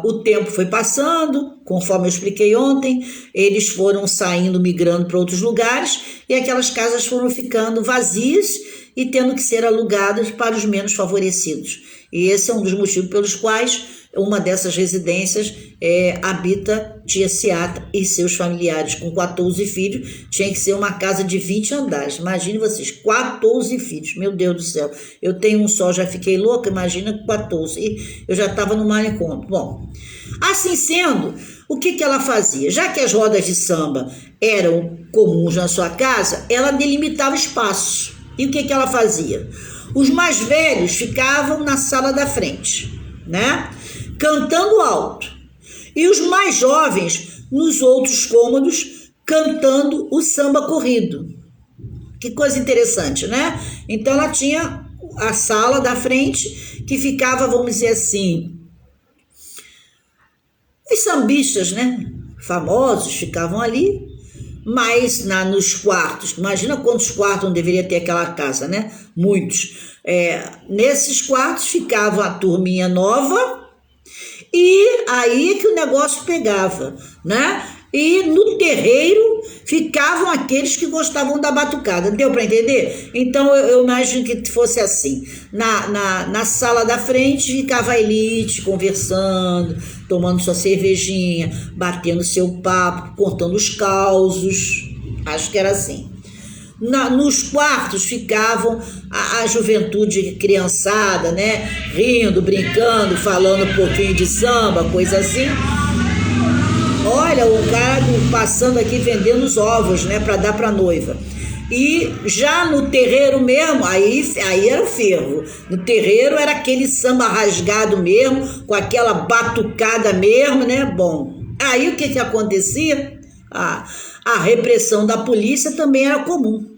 o tempo foi passando, conforme eu expliquei ontem, eles foram saindo, migrando para outros lugares, e aquelas casas foram ficando vazias e tendo que ser alugadas para os menos favorecidos. E esse é um dos motivos pelos quais uma dessas residências habita tia Seata e seus familiares. Com 14 filhos, tinha que ser uma casa de 20 andares. Imagine vocês, 14 filhos, meu Deus do céu. Eu tenho um só, já fiquei louca, imagina 14. E eu já estava no manicômio. Bom, assim sendo, o que ela fazia? Já que as rodas de samba eram comuns na sua casa, ela delimitava espaço. E o que ela fazia? Os mais velhos ficavam na sala da frente, né? Cantando alto, e os mais jovens nos outros cômodos cantando o samba corrido. Que coisa interessante, né? Então ela tinha a sala da frente que ficava, vamos dizer assim, os sambistas, né? Famosos ficavam ali, mas nos quartos, imagina quantos quartos não deveria ter aquela casa, né? Muitos. Nesses quartos ficava a turminha nova. E aí que o negócio pegava, né? E no terreiro ficavam aqueles que gostavam da batucada. Deu para entender? Então eu imagino que fosse assim. Na sala da frente ficava a elite conversando, tomando sua cervejinha, batendo seu papo, contando os causos. Acho que era assim. Nos quartos ficavam a juventude criançada, né? Rindo, brincando, falando um pouquinho de samba, coisa assim. Olha, o cara passando aqui vendendo os ovos, né? Para dar para noiva. E já no terreiro mesmo, aí era o fervo. No terreiro era aquele samba rasgado mesmo, com aquela batucada mesmo, né? Bom, aí o que acontecia? A repressão da polícia também era comum.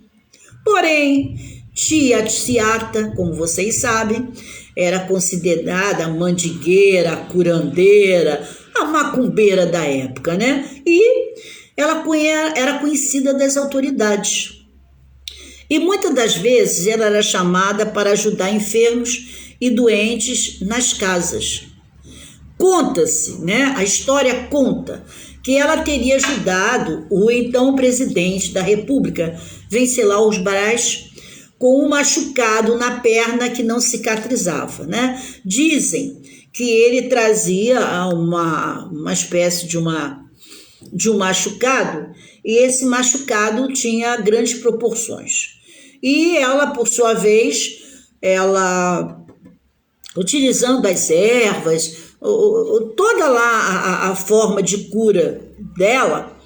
Porém, tia Ciata, como vocês sabem, era considerada a mandigueira, a curandeira, a macumbeira da época, né? E ela era conhecida das autoridades. E muitas das vezes ela era chamada para ajudar enfermos e doentes nas casas. Conta-se, né? A história conta que ela teria ajudado o então presidente da República, Venceslau Braz, com um machucado na perna que não cicatrizava, né? Dizem que ele trazia uma espécie de um machucado, e esse machucado tinha grandes proporções. E ela, por sua vez, ela, utilizando as ervas, toda lá a forma de cura dela,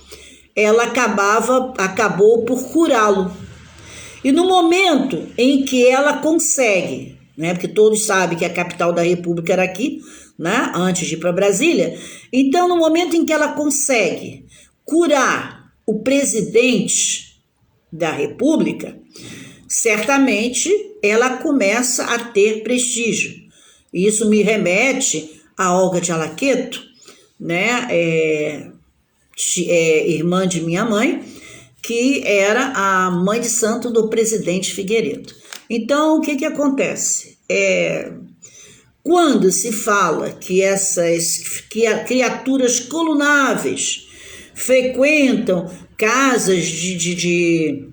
ela acabou por curá-lo. E no momento em que ela consegue, né, porque todos sabem que a capital da República era aqui, né, antes de ir para Brasília, então no momento em que ela consegue curar o presidente da República, certamente ela começa a ter prestígio. Isso me remete a Olga de Araqueto, né, irmã de minha mãe, que era a mãe de santo do presidente Figueiredo. Então, o que acontece? Quando se fala que essas criaturas colunáveis frequentam casas de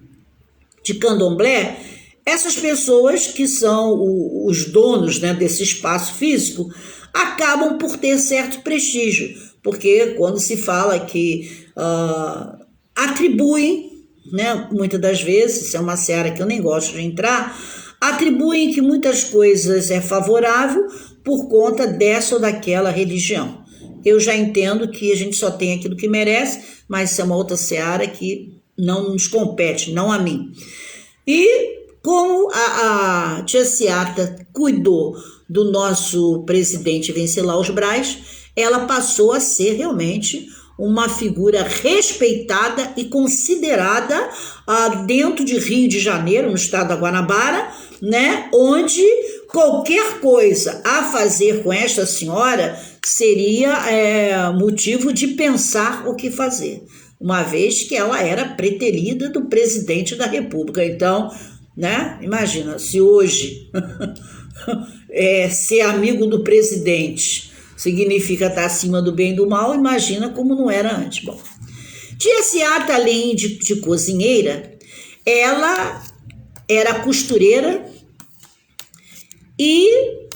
candomblé, essas pessoas que são os donos, né, desse espaço físico acabam por ter certo prestígio, porque quando se fala que atribuem, né, muitas das vezes, isso é uma seara que eu nem gosto de entrar, atribuem que muitas coisas é favorável por conta dessa ou daquela religião. Eu já entendo que a gente só tem aquilo que merece, mas isso é uma outra seara que não nos compete, não a mim. E como a tia Ciata cuidou do nosso presidente Venceslau Braz, ela passou a ser realmente uma figura respeitada e considerada dentro de Rio de Janeiro, no estado da Guanabara, né, onde qualquer coisa a fazer com esta senhora seria motivo de pensar o que fazer, uma vez que ela era preterida do presidente da República. Então, né, imagina, se hoje ser amigo do presidente significa estar acima do bem e do mal, imagina como não era antes. Bom, tia Ciata, além de cozinheira, ela era costureira e,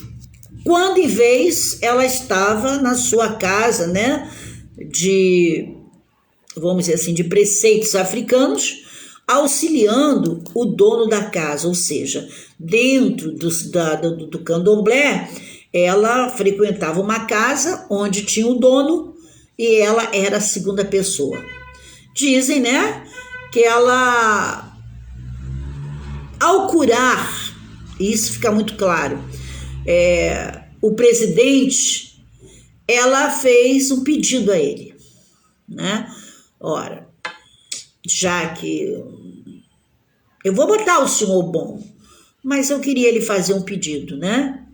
quando em vez, ela estava na sua casa, né, vamos dizer assim, de preceitos africanos, auxiliando o dono da casa, ou seja, dentro do candomblé, ela frequentava uma casa onde tinha o dono e ela era a segunda pessoa. Dizem, né, que ela, ao curar, isso fica muito claro, o presidente, ela fez um pedido a ele, né? Ora, já que eu vou botar o senhor bom, mas eu queria ele fazer um pedido, né?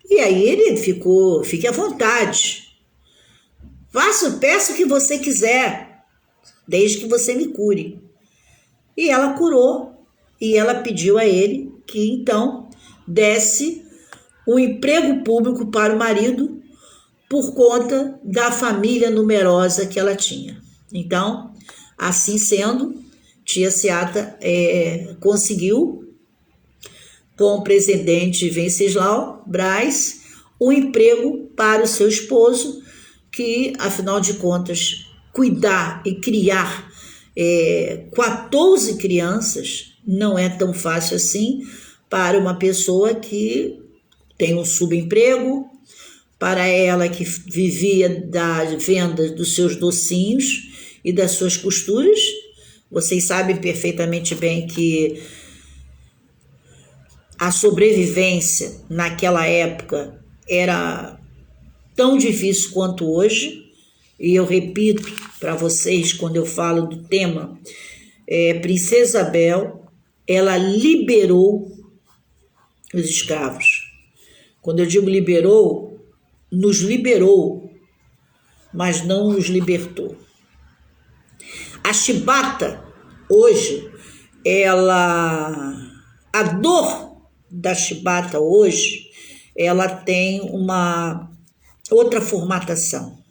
E aí ele fique à vontade. Peça o que você quiser, desde que você me cure. E ela curou, e ela pediu a ele que então desse um emprego público para o marido por conta da família numerosa que ela tinha. Então, assim sendo, tia Ciata conseguiu, com o presidente Venceslau Braz, um emprego para o seu esposo, que, afinal de contas, cuidar e criar 14 crianças não é tão fácil assim para uma pessoa que tem um subemprego, para ela que vivia da venda dos seus docinhos e das suas costuras. Vocês sabem perfeitamente bem que a sobrevivência naquela época era tão difícil quanto hoje, e eu repito para vocês quando eu falo do tema, Princesa Isabel, ela liberou os escravos. Quando eu digo liberou, nos liberou, mas não nos libertou. A chibata, hoje, a dor da chibata hoje, ela tem uma outra formatação.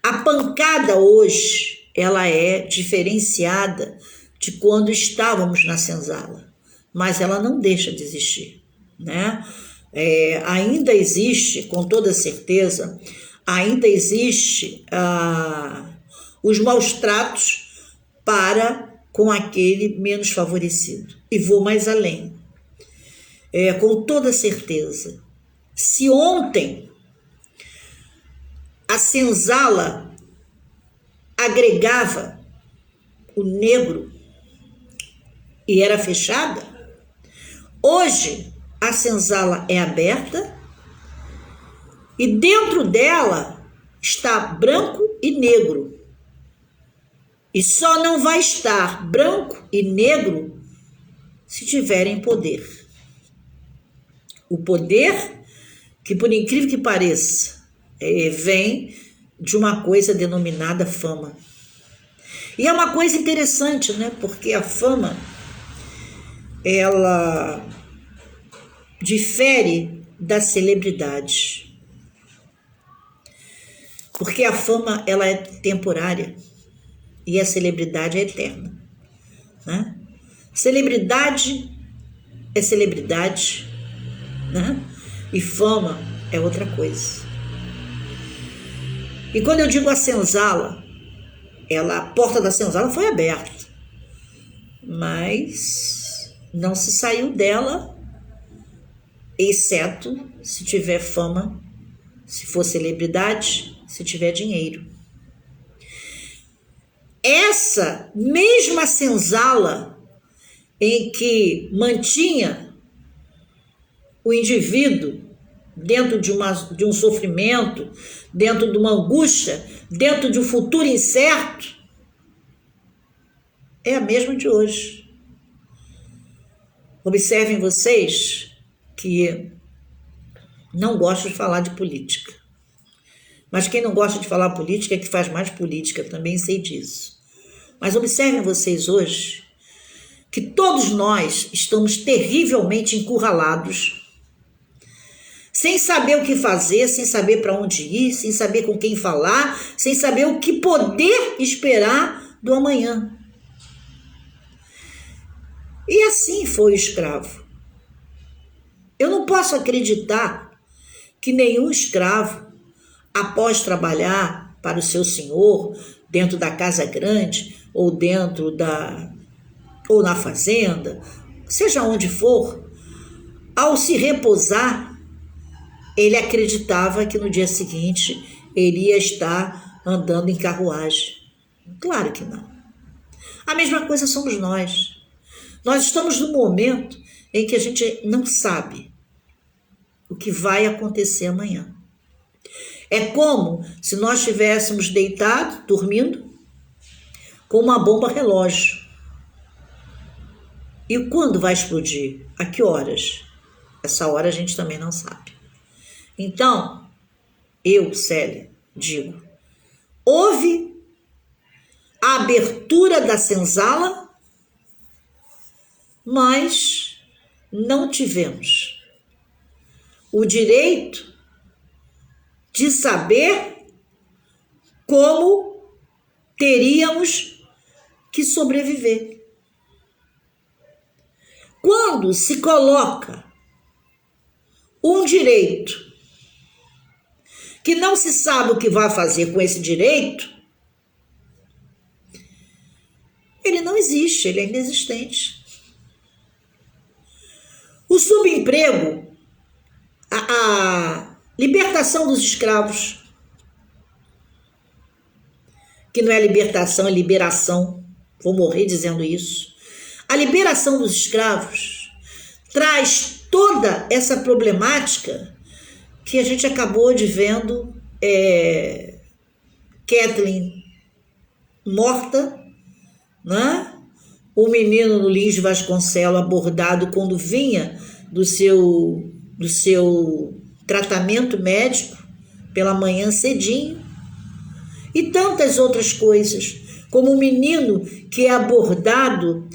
A pancada hoje, ela é diferenciada de quando estávamos na senzala, mas ela não deixa de existir, né? Ainda existe, com toda certeza, ainda existe os maus tratos para com aquele menos favorecido. E vou mais além. Com toda certeza, se ontem a senzala agregava o negro e era fechada, hoje a senzala é aberta e dentro dela está branco e negro. E só não vai estar branco e negro se tiverem poder. O poder que, por incrível que pareça, vem de uma coisa denominada fama. E é uma coisa interessante, né? Porque a fama, ela difere da celebridade. Porque a fama, ela é temporária e a celebridade é eterna, né? Celebridade é celebridade, né? E fama é outra coisa. E quando eu digo a senzala, a porta da senzala foi aberta, mas não se saiu dela, exceto se tiver fama, se for celebridade, se tiver dinheiro. Essa mesma senzala em que mantinha o indivíduo dentro de um sofrimento, dentro de uma angústia, dentro de um futuro incerto, é a mesma de hoje. Observem vocês que não gosto de falar de política. Mas quem não gosta de falar política é que faz mais política, também sei disso. Mas observem vocês hoje que todos nós estamos terrivelmente encurralados, sem saber o que fazer, sem saber para onde ir, sem saber com quem falar, sem saber o que poder esperar do amanhã. E assim foi o escravo. Eu não posso acreditar que nenhum escravo, após trabalhar para o seu senhor, dentro da casa grande, ou ou na fazenda, seja onde for, ao se repousar, ele acreditava que no dia seguinte ele ia estar andando em carruagem. Claro que não. A mesma coisa somos nós. Nós estamos num momento em que a gente não sabe o que vai acontecer amanhã. É como se nós estivéssemos deitados, dormindo, com uma bomba relógio. E quando vai explodir? A que horas? Essa hora a gente também não sabe. Então, eu, Célia, digo, houve a abertura da senzala, mas não tivemos o direito de saber como teríamos que sobreviver. Quando se coloca um direito que não se sabe o que vai fazer com esse direito, ele não existe, ele é inexistente. O subemprego, a libertação dos escravos, que não é libertação, é liberação, vou morrer dizendo isso. A liberação dos escravos traz toda essa problemática que a gente acabou de vendo, Kathleen morta, né? o menino Lins Vasconcelos abordado quando vinha do seu tratamento médico pela manhã cedinho, e tantas outras coisas, como o menino que é abordado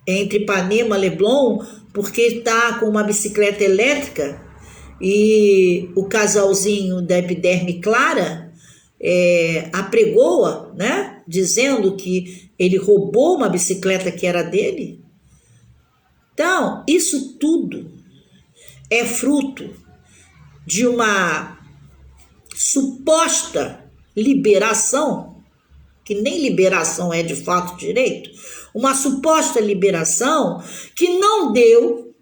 entre Ipanema e Leblon porque está com uma bicicleta elétrica e o casalzinho da epiderme clara apregou-a, né, dizendo que ele roubou uma bicicleta que era dele. Então, isso tudo é fruto de uma suposta liberação, que nem liberação é de fato direito, uma suposta liberação que não deu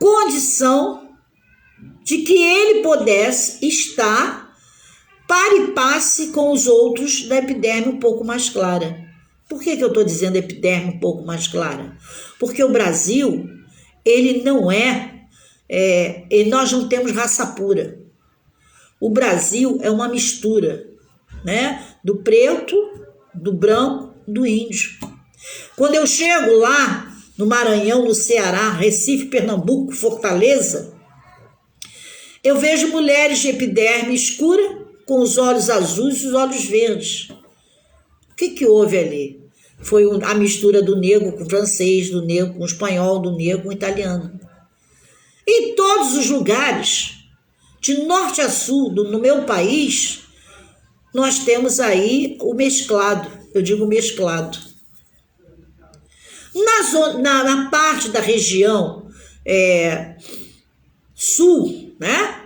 condição de que ele pudesse estar par e passe com os outros da epiderme um pouco mais clara. Por que eu estou dizendo epiderme um pouco mais clara? Porque o Brasil, ele não e nós não temos raça pura. O Brasil é uma mistura, né, do preto, do branco, do índio. Quando eu chego lá no Maranhão, no Ceará, Recife, Pernambuco, Fortaleza, eu vejo mulheres de epiderme escura com os olhos azuis e os olhos verdes. O que houve ali? Foi a mistura do negro com o francês, do negro com o espanhol, do negro com o italiano. Em todos os lugares, de norte a sul, no meu país, nós temos aí o mesclado, eu digo mesclado. Na parte da região sul, né,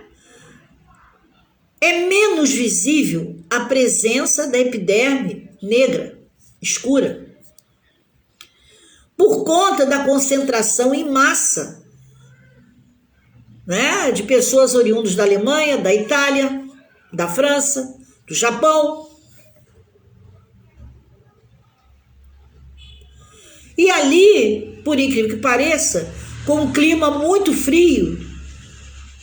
é menos visível a presença da epiderme negra, escura, por conta da concentração em massa, né, de pessoas oriundas da Alemanha, da Itália, da França, do Japão. E ali, por incrível que pareça, com um clima muito frio,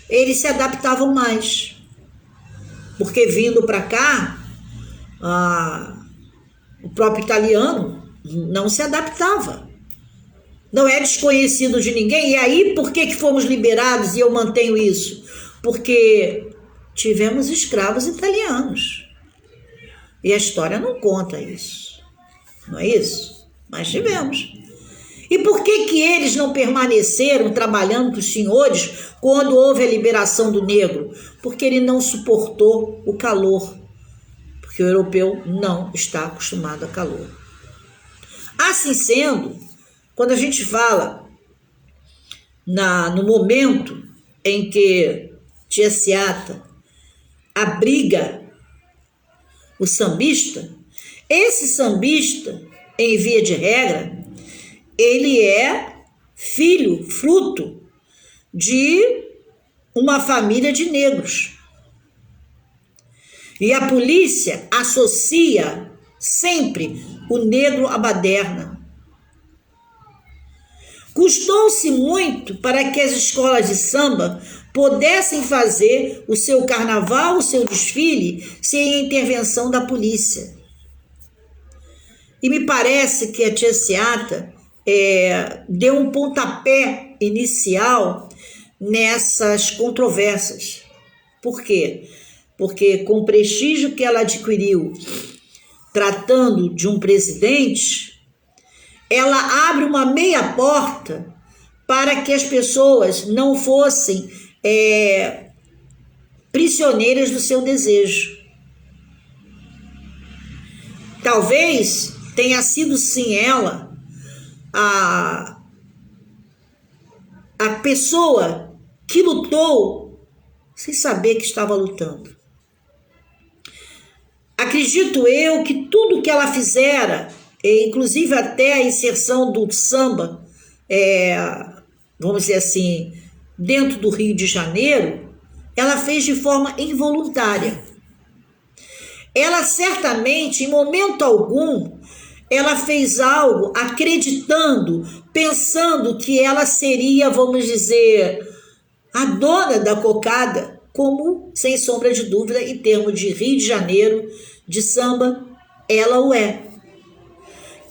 eles se adaptavam mais. Porque vindo para cá, o próprio italiano não se adaptava. Não é desconhecido de ninguém. E aí, por que fomos liberados? E eu mantenho isso. Porque tivemos escravos italianos. E a história não conta isso. Não é isso? Mas tivemos. E por que eles não permaneceram trabalhando para os senhores quando houve a liberação do negro? Porque ele não suportou o calor. Porque o europeu não está acostumado a calor. Assim sendo, quando a gente fala no momento em que Tia Seata abriga o sambista, esse sambista, em via de regra, ele é filho, fruto de uma família de negros. E a polícia associa sempre o negro à baderna. Custou-se muito para que as escolas de samba pudessem fazer o seu carnaval, o seu desfile, sem a intervenção da polícia. E me parece que a Tia Seata deu um pontapé inicial nessas controvérsias. Por quê? Porque com o prestígio que ela adquiriu tratando de um presidente, ela abre uma meia porta para que as pessoas não fossem prisioneiras do seu desejo. Talvez tenha sido sim ela a pessoa que lutou sem saber que estava lutando. Acredito eu que tudo que ela fizera, inclusive até a inserção do samba, vamos dizer assim, dentro do Rio de Janeiro, ela fez de forma involuntária. Ela certamente, em momento algum, ela fez algo acreditando, pensando que ela seria, vamos dizer, a dona da cocada, como, sem sombra de dúvida, em termos de Rio de Janeiro, de samba, ela o é.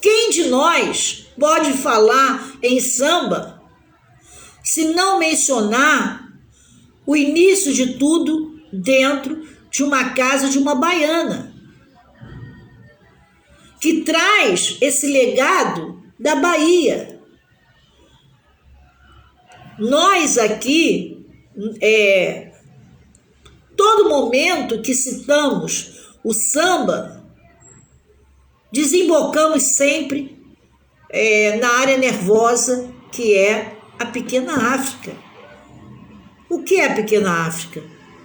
Quem de nós pode falar em samba se não mencionar o início de tudo dentro de uma casa de uma baiana, que traz esse legado da Bahia? Nós aqui, todo momento que citamos o samba, desembocamos sempre na área nervosa, que é a Pequena África. O que é a Pequena África?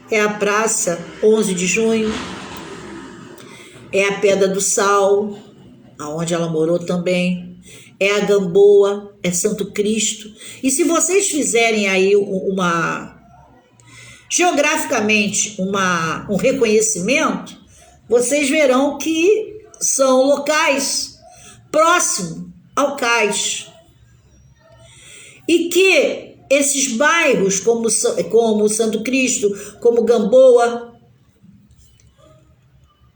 É a Praça 11 de Junho, é a Pedra do Sal, aonde ela morou também, é a Gamboa, é Santo Cristo. E se vocês fizerem aí geograficamente um reconhecimento, vocês verão que são locais próximos ao cais. E que esses bairros, como Santo Cristo, como Gamboa,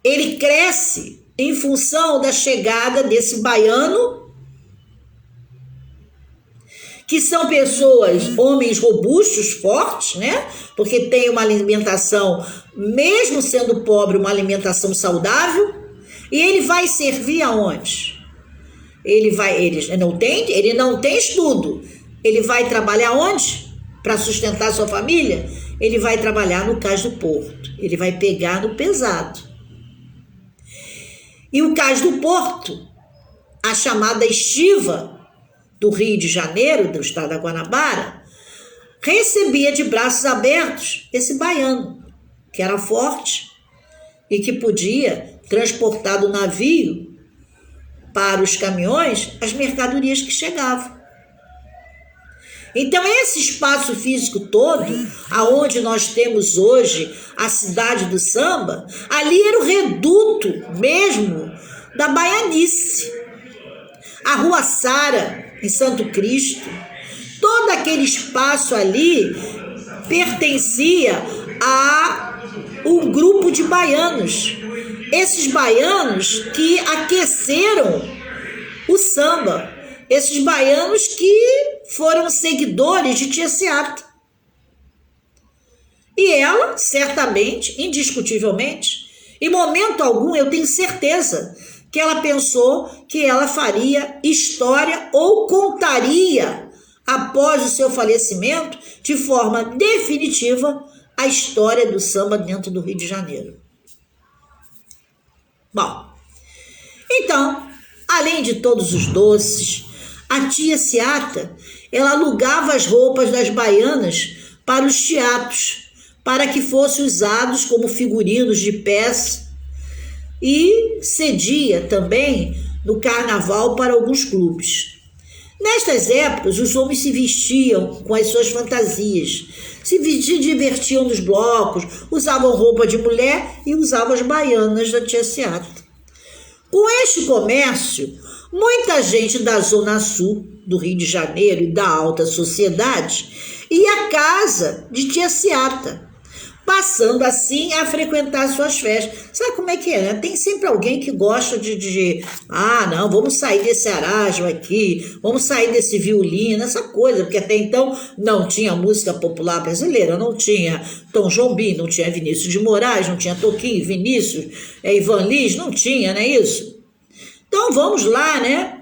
ele cresce em função da chegada desse baiano, que são pessoas, homens robustos, fortes, né? Porque tem uma alimentação, mesmo sendo pobre, uma alimentação saudável. E ele vai servir aonde? Ele não tem estudo. Ele vai trabalhar onde? Para sustentar sua família? Ele vai trabalhar no Cais do Porto. Ele vai pegar no pesado. E o Cais do Porto, a chamada estiva do Rio de Janeiro, do estado da Guanabara, recebia de braços abertos esse baiano, que era forte e que podia transportar do navio para os caminhões as mercadorias que chegavam. Então, esse espaço físico todo, aonde nós temos hoje a cidade do samba, ali era o reduto mesmo da baianice. A Rua Sara, em Santo Cristo, todo aquele espaço ali pertencia a um grupo de baianos. Esses baianos que aqueceram o samba. Esses baianos que foram seguidores de Tia Seata. E ela, certamente, indiscutivelmente, em momento algum, eu tenho certeza que ela pensou que ela faria história ou contaria, após o seu falecimento, de forma definitiva, a história do samba dentro do Rio de Janeiro. Bom, então, além de todos os doces, a Tia Seata, ela alugava as roupas das baianas para os teatros, para que fossem usados como figurinos de peça, e cedia também no carnaval para alguns clubes. Nestas épocas, os homens se vestiam com as suas fantasias, se divertiam nos blocos, usavam roupa de mulher e usavam as baianas da Tia Seata. Com este comércio, muita gente da Zona Sul do Rio de Janeiro e da alta sociedade ia à casa de Tia Seata, passando assim a frequentar suas festas. Sabe como é que é, né? Tem sempre alguém que gosta não, vamos sair desse arranjo aqui, vamos sair desse violino, essa coisa, porque até então não tinha música popular brasileira, não tinha Tom Jobim, não tinha Vinícius de Moraes, não tinha Toquinho, Vinícius, Ivan Lins, não tinha, não é isso? Então vamos lá, né?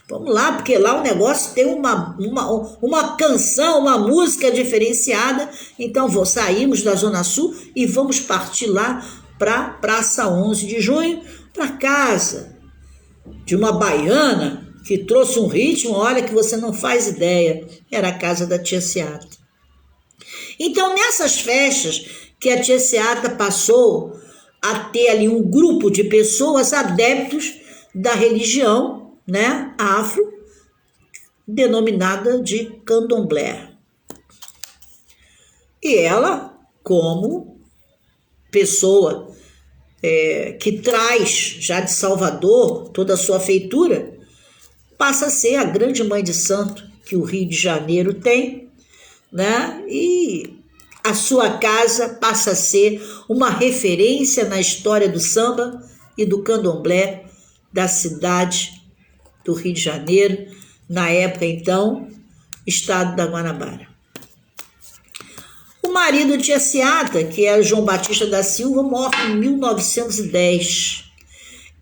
Vamos lá, porque lá o negócio tem uma canção, uma música diferenciada. Então saímos da Zona Sul e vamos partir lá para Praça 11 de Junho, para casa de uma baiana que trouxe um ritmo, olha, que você não faz ideia. Era a casa da Tia Seata. Então, nessas festas que a Tia Seata passou a ter ali um grupo de pessoas adeptos da religião, né, afro, denominada de candomblé. E ela, como pessoa que traz já de Salvador toda a sua feitura, passa a ser a grande mãe de santo que o Rio de Janeiro tem, né? E a sua casa passa a ser uma referência na história do samba e do candomblé da cidade do Rio de Janeiro, na época, então, estado da Guanabara. O marido de Tia Seata, que era João Batista da Silva, morre em 1910,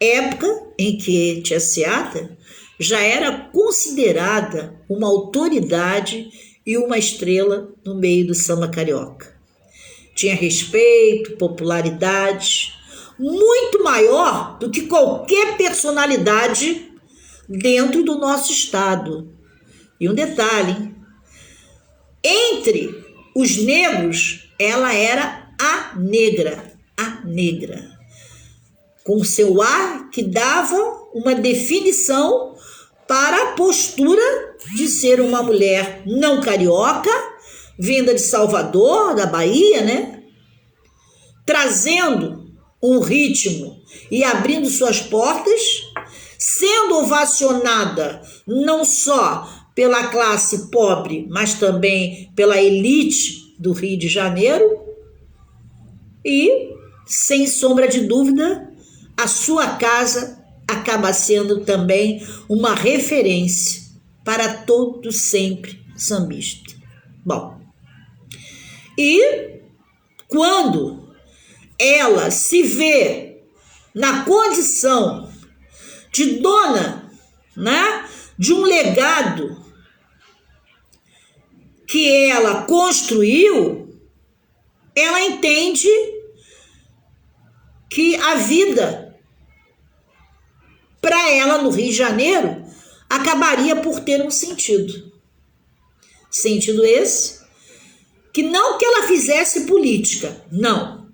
época em que Tia Seata já era considerada uma autoridade e uma estrela no meio do samba carioca. Tinha respeito, popularidade, muito maior do que qualquer personalidade dentro do nosso estado. E um detalhe, hein? Entre os negros, ela era a negra, com seu ar que dava uma definição para a postura de ser uma mulher não carioca, vinda de Salvador, da Bahia, né? Trazendo um ritmo e abrindo suas portas, sendo ovacionada não só pela classe pobre, mas também pela elite do Rio de Janeiro. E, sem sombra de dúvida, a sua casa acaba sendo também uma referência para todo sempre sambista. Bom, e quando ela se vê na condição de dona, né, de um legado que ela construiu, ela entende que a vida para ela no Rio de Janeiro acabaria por ter um sentido. Sentido esse que não que ela fizesse política, não,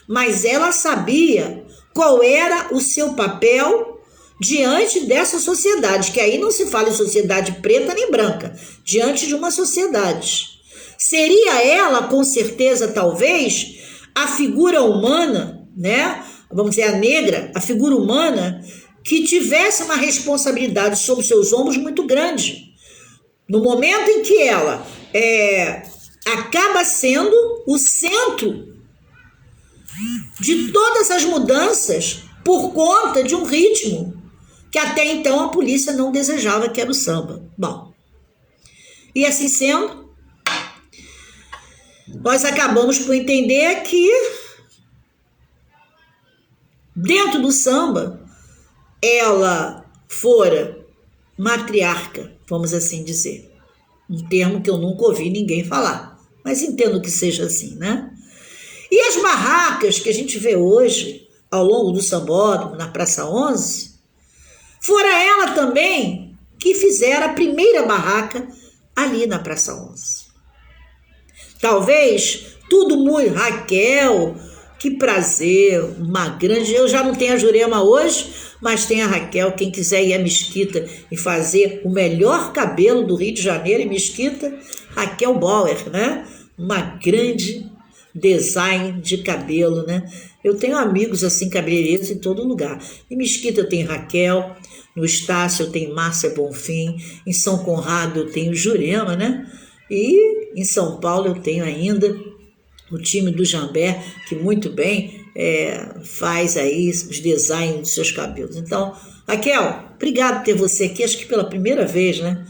mas ela sabia qual era o seu papel diante dessa sociedade, que aí não se fala em sociedade preta nem branca, diante de uma sociedade. Seria ela, com certeza, talvez, a figura humana, né? Vamos dizer, a negra, a figura humana, que tivesse uma responsabilidade sobre seus ombros muito grande. No momento em que ela acaba sendo o centro de todas as mudanças por conta de um ritmo que até então a polícia não desejava, que era o samba. Bom, e assim sendo, nós acabamos por entender que dentro do samba ela fora matriarca, vamos assim dizer. Um termo que eu nunca ouvi ninguém falar, mas entendo que seja assim, né? E as barracas que a gente vê hoje ao longo do sambódromo, na Praça 11, fora ela também que fizera a primeira barraca ali na Praça 11. Talvez tudo muito... Raquel, que prazer, uma grande... Eu já não tenho a Jurema hoje, mas tem a Raquel. Quem quiser ir à Mesquita e fazer o melhor cabelo do Rio de Janeiro em Mesquita, Raquel Bauer, né? Uma grande design de cabelo, né? Eu tenho amigos assim, cabeleireiros em todo lugar. Em Mesquita eu tenho Raquel, no Estácio eu tenho Márcia Bonfim, em São Conrado eu tenho Jurema, né? E em São Paulo eu tenho ainda o time do Jambé, que muito bem faz aí os designs dos seus cabelos. Então, Raquel, obrigado por ter você aqui, acho que pela primeira vez, né?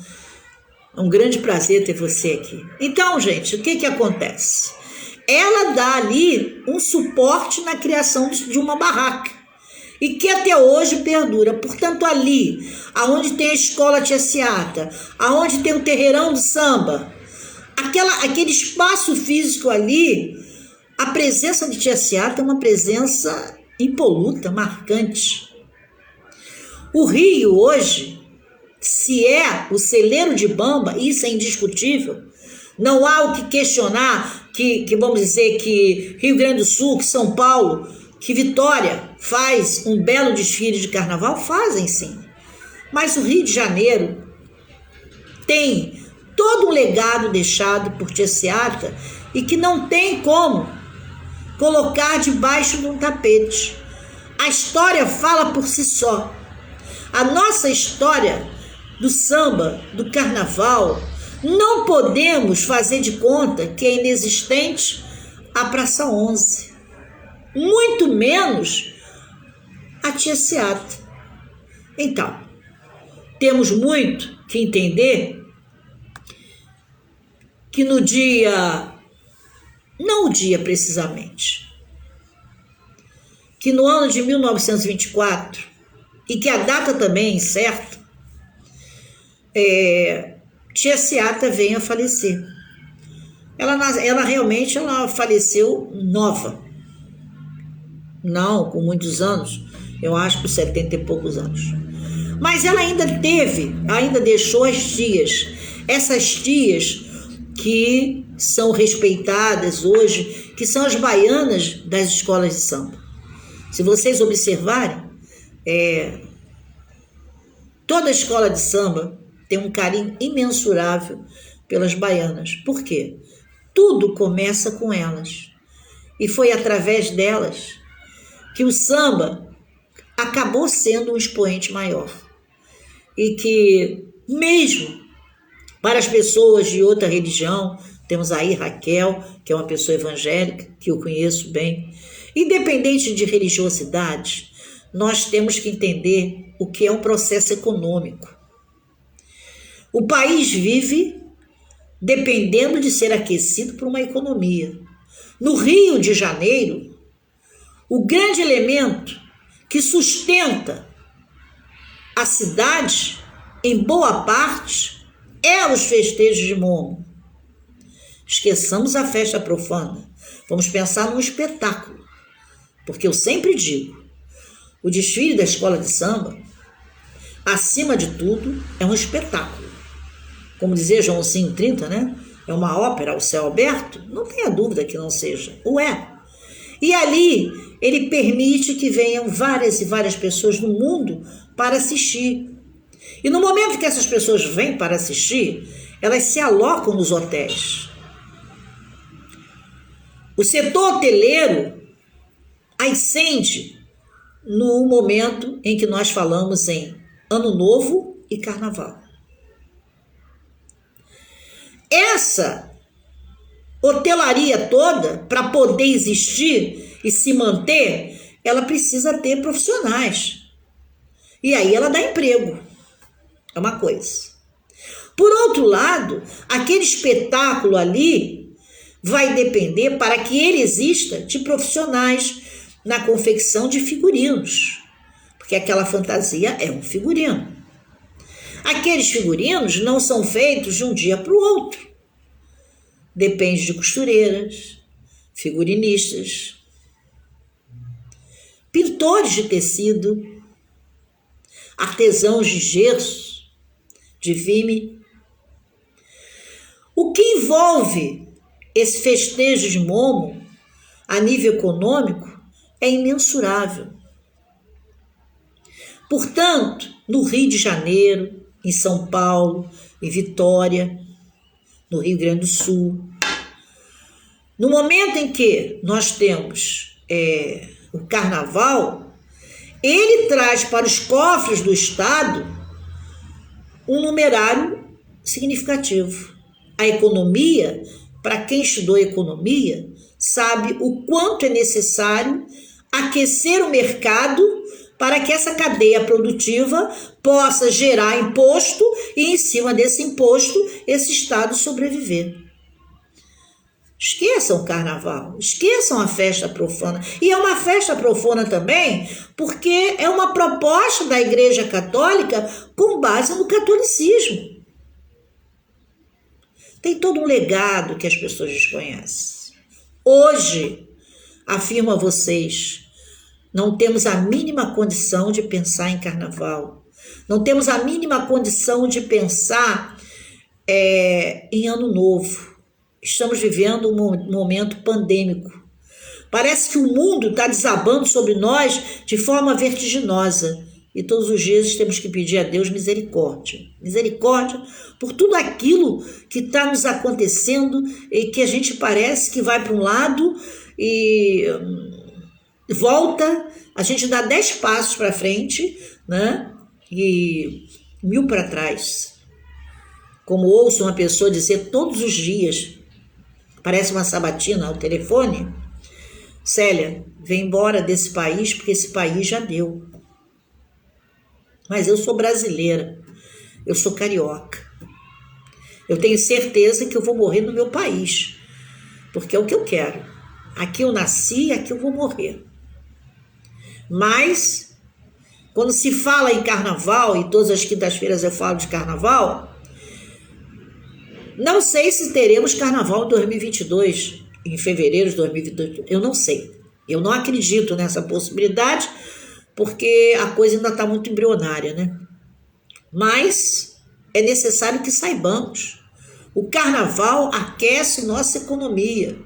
É um grande prazer ter você aqui. Então, gente, o que acontece? Ela dá ali um suporte na criação de uma barraca e que até hoje perdura. Portanto, ali, aonde tem a escola Tia Seata, aonde tem o terreirão do samba, aquele espaço físico ali, a presença de Tia Seata é uma presença impoluta, marcante. O Rio hoje, se é o celeiro de bamba, isso é indiscutível. Não há o que questionar que vamos dizer que Rio Grande do Sul, que São Paulo, que Vitória faz um belo desfile de carnaval, fazem sim. Mas o Rio de Janeiro tem todo um legado deixado por Tia Seata e que não tem como colocar debaixo de um tapete. A história fala por si só. A nossa história do samba, do carnaval, não podemos fazer de conta que é inexistente a Praça 11. Muito menos a Tia Seata. Então, temos muito que entender que no dia, não o dia precisamente, que no ano de 1924, e que a data também é incerta, Tia Seata veio a falecer. Ela realmente faleceu nova. Não com muitos anos, eu acho que 70 e poucos anos. Mas ela ainda deixou as tias, essas tias que são respeitadas hoje, que são as baianas das escolas de samba. Se vocês observarem, toda escola de samba tem um carinho imensurável pelas baianas. Por quê? Tudo começa com elas. E foi através delas que o samba acabou sendo um expoente maior. E que, mesmo para as pessoas de outra religião, temos aí Raquel, que é uma pessoa evangélica, que eu conheço bem, independente de religiosidade, nós temos que entender o que é um processo econômico. O país vive dependendo de ser aquecido por uma economia. No Rio de Janeiro, o grande elemento que sustenta a cidade, em boa parte, é os festejos de Momo. Esqueçamos a festa profana. Vamos pensar num espetáculo. Porque eu sempre digo, o desfile da escola de samba, acima de tudo, é um espetáculo. Como dizia Joãozinho 30, né? É uma ópera ao céu aberto? Não tenha dúvida que não seja. O é. E ali, ele permite que venham várias e várias pessoas do mundo para assistir. E no momento que essas pessoas vêm para assistir, elas se alocam nos hotéis. O setor hoteleiro ascende no momento em que nós falamos em Ano Novo e Carnaval. Essa hotelaria toda, para poder existir e se manter, ela precisa ter profissionais. E aí ela dá emprego. É uma coisa. Por outro lado, aquele espetáculo ali vai depender, para que ele exista, de profissionais na confecção de figurinos. Porque aquela fantasia é um figurino. Aqueles figurinos não são feitos de um dia para o outro. Depende de costureiras, figurinistas, pintores de tecido, artesãos de gesso, de vime. O que envolve esse festejo de Momo, a nível econômico, é imensurável. Portanto, no Rio de Janeiro, em São Paulo, em Vitória, no Rio Grande do Sul, no momento em que nós temos o Carnaval, ele traz para os cofres do Estado um numerário significativo. A economia, para quem estudou economia, sabe o quanto é necessário aquecer o mercado para que essa cadeia produtiva possa gerar imposto e, em cima desse imposto, esse Estado sobreviver. Esqueçam o Carnaval, esqueçam a festa profana. E é uma festa profana também porque é uma proposta da Igreja Católica com base no catolicismo. Tem todo um legado que as pessoas desconhecem. Hoje, afirmo a vocês, não temos a mínima condição de pensar em Carnaval. Não temos a mínima condição de pensar em Ano Novo. Estamos vivendo um momento pandêmico. Parece que o mundo está desabando sobre nós de forma vertiginosa. E todos os dias temos que pedir a Deus misericórdia. Misericórdia por tudo aquilo que está nos acontecendo e que a gente parece que vai para um lado e volta, a gente dá 10 passos para frente, né? E 1000 para trás. Como ouço uma pessoa dizer todos os dias, parece uma sabatina ao telefone: Célia, vem embora desse país porque esse país já deu. Mas eu sou brasileira. Eu sou carioca. Eu tenho certeza que eu vou morrer no meu país, porque é o que eu quero. Aqui eu nasci e aqui eu vou morrer. Mas, quando se fala em carnaval, e todas as quintas-feiras eu falo de carnaval, não sei se teremos carnaval em 2022, em fevereiro de 2022, eu não sei. Eu não acredito nessa possibilidade, porque a coisa ainda está muito embrionária, né? Mas é necessário que saibamos. O carnaval aquece nossa economia.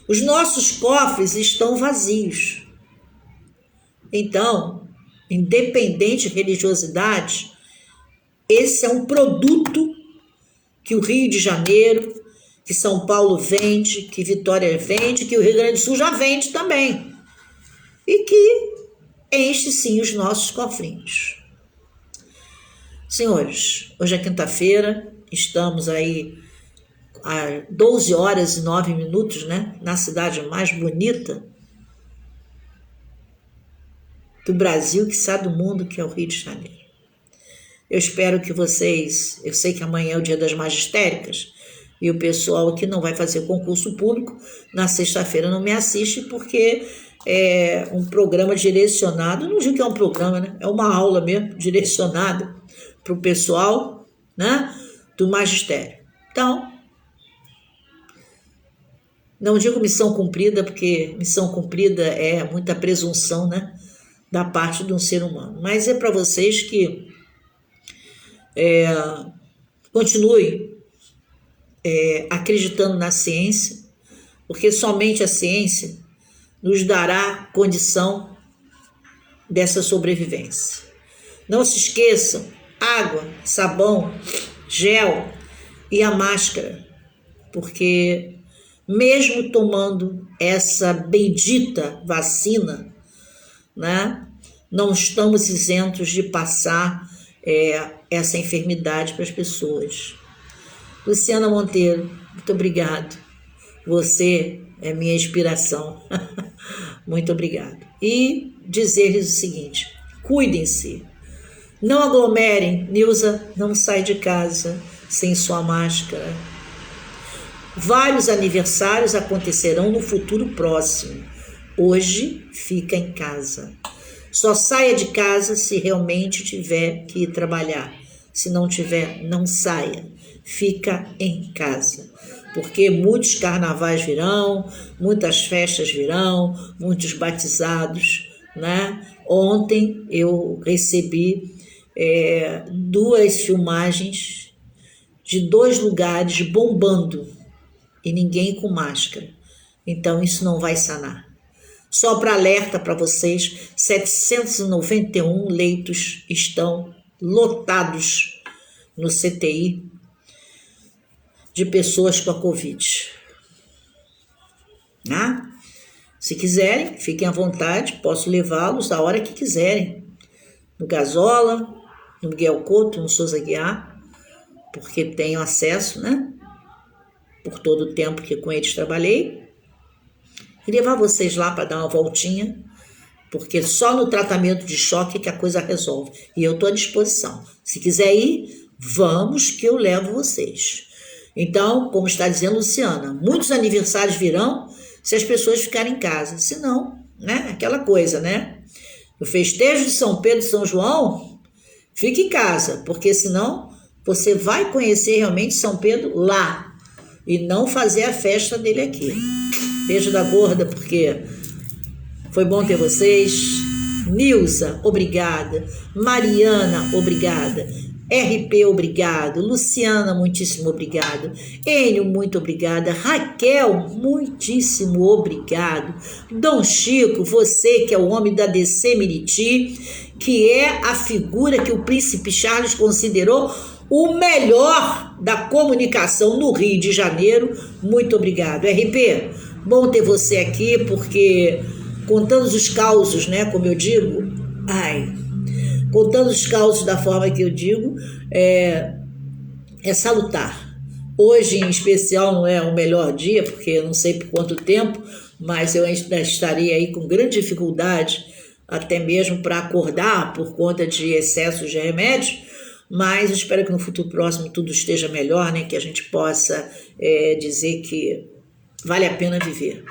Os nossos cofres estão vazios. Então, independente de religiosidade, esse é um produto que o Rio de Janeiro, que São Paulo vende, que Vitória vende, que o Rio Grande do Sul já vende também. E que enche sim os nossos cofrinhos. Senhores, hoje é quinta-feira, estamos aí às 12 horas e 9 minutos, né? Na cidade mais bonita do Brasil, quiçá do mundo, que é o Rio de Janeiro. Eu espero que vocês, eu sei que amanhã é o dia das magistéricas, e o pessoal aqui não vai fazer concurso público, na sexta-feira não me assiste, porque é um programa direcionado, não digo que é um programa, né? É uma aula mesmo, direcionada para o pessoal, né, do magistério. Então, não digo missão cumprida, porque missão cumprida é muita presunção, né, da parte de um ser humano. Mas é para vocês que continue acreditando na ciência, porque somente a ciência nos dará condição dessa sobrevivência. Não se esqueçam, água, sabão, gel e a máscara, porque mesmo tomando essa bendita vacina, né, não estamos isentos de passar essa enfermidade para as pessoas. Luciana Monteiro, muito obrigado. Você é minha inspiração. Muito obrigado. E dizer-lhes o seguinte: cuidem-se. Não aglomerem. Nilza, não sai de casa sem sua máscara. Vários aniversários acontecerão no futuro próximo. Hoje, fica em casa. Só saia de casa se realmente tiver que ir trabalhar. Se não tiver, não saia. Fica em casa. Porque muitos carnavais virão, muitas festas virão, muitos batizados, né? Ontem eu recebi 2 filmagens de 2 lugares bombando e ninguém com máscara. Então isso não vai sanar. Só para alerta para vocês, 791 leitos estão lotados no CTI de pessoas com a Covid. Né? Se quiserem, fiquem à vontade, posso levá-los a hora que quiserem. No Gazola, no Miguel Couto, no Souza Guiar, porque tenho acesso, né? Por todo o tempo que com eles trabalhei. E levar vocês lá para dar uma voltinha, porque só no tratamento de choque que a coisa resolve. E eu estou à disposição. Se quiser ir, vamos que eu levo vocês. Então, como está dizendo Luciana, muitos aniversários virão se as pessoas ficarem em casa. Se não, né? Aquela coisa, né? O festejo de São Pedro e São João, fique em casa, porque senão você vai conhecer realmente São Pedro lá e não fazer a festa dele aqui. Beijo da gorda, porque foi bom ter vocês. Nilza, obrigada. Mariana, obrigada. RP, obrigado. Luciana, muitíssimo obrigado. Enio, muito obrigada. Raquel, muitíssimo obrigado. Dom Chico, você que é o homem da DC Miriti, que é a figura que o príncipe Charles considerou o melhor da comunicação no Rio de Janeiro, muito obrigado. RP, bom ter você aqui, porque contando os causos, né, como eu digo, contando os causos da forma que eu digo, é salutar. Hoje, em especial, não é o melhor dia, porque eu não sei por quanto tempo, mas eu ainda estarei aí com grande dificuldade, até mesmo para acordar por conta de excesso de remédio, mas eu espero que no futuro próximo tudo esteja melhor, né? Que a gente possa dizer que vale a pena viver.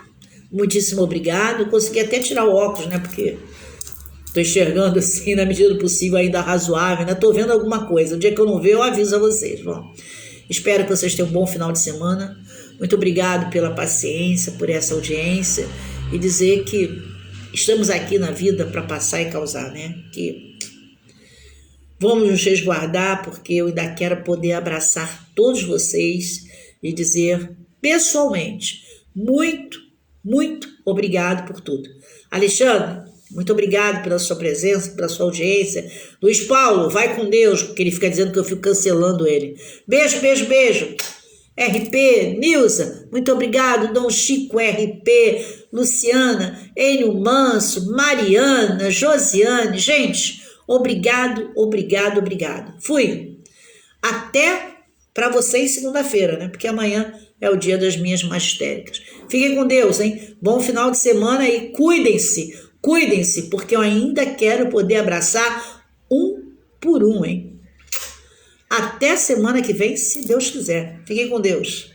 Muitíssimo obrigado. Consegui até tirar o óculos, né? Porque estou enxergando assim, na medida do possível, ainda razoável, ainda estou vendo alguma coisa. O dia que eu não ver, eu aviso a vocês. Bom, espero que vocês tenham um bom final de semana. Muito obrigado pela paciência, por essa audiência, e dizer que estamos aqui na vida para passar e causar, né? Que vamos nos resguardar, porque eu ainda quero poder abraçar todos vocês e dizer pessoalmente, muito, muito obrigado por tudo. Alexandre, muito obrigado pela sua presença, pela sua audiência. Luiz Paulo, vai com Deus, porque ele fica dizendo que eu fico cancelando ele. Beijo, beijo, beijo. RP, Nilza, muito obrigado. Dom Chico RP, Luciana, Enio Manso, Mariana, Josiane. Gente, obrigado, obrigado, obrigado. Fui. Até para vocês segunda-feira, né? Porque amanhã é o dia das minhas mastéricas. Fiquem com Deus, hein? Bom final de semana e cuidem-se. Cuidem-se, porque eu ainda quero poder abraçar um por um, hein? Até semana que vem, se Deus quiser. Fiquem com Deus.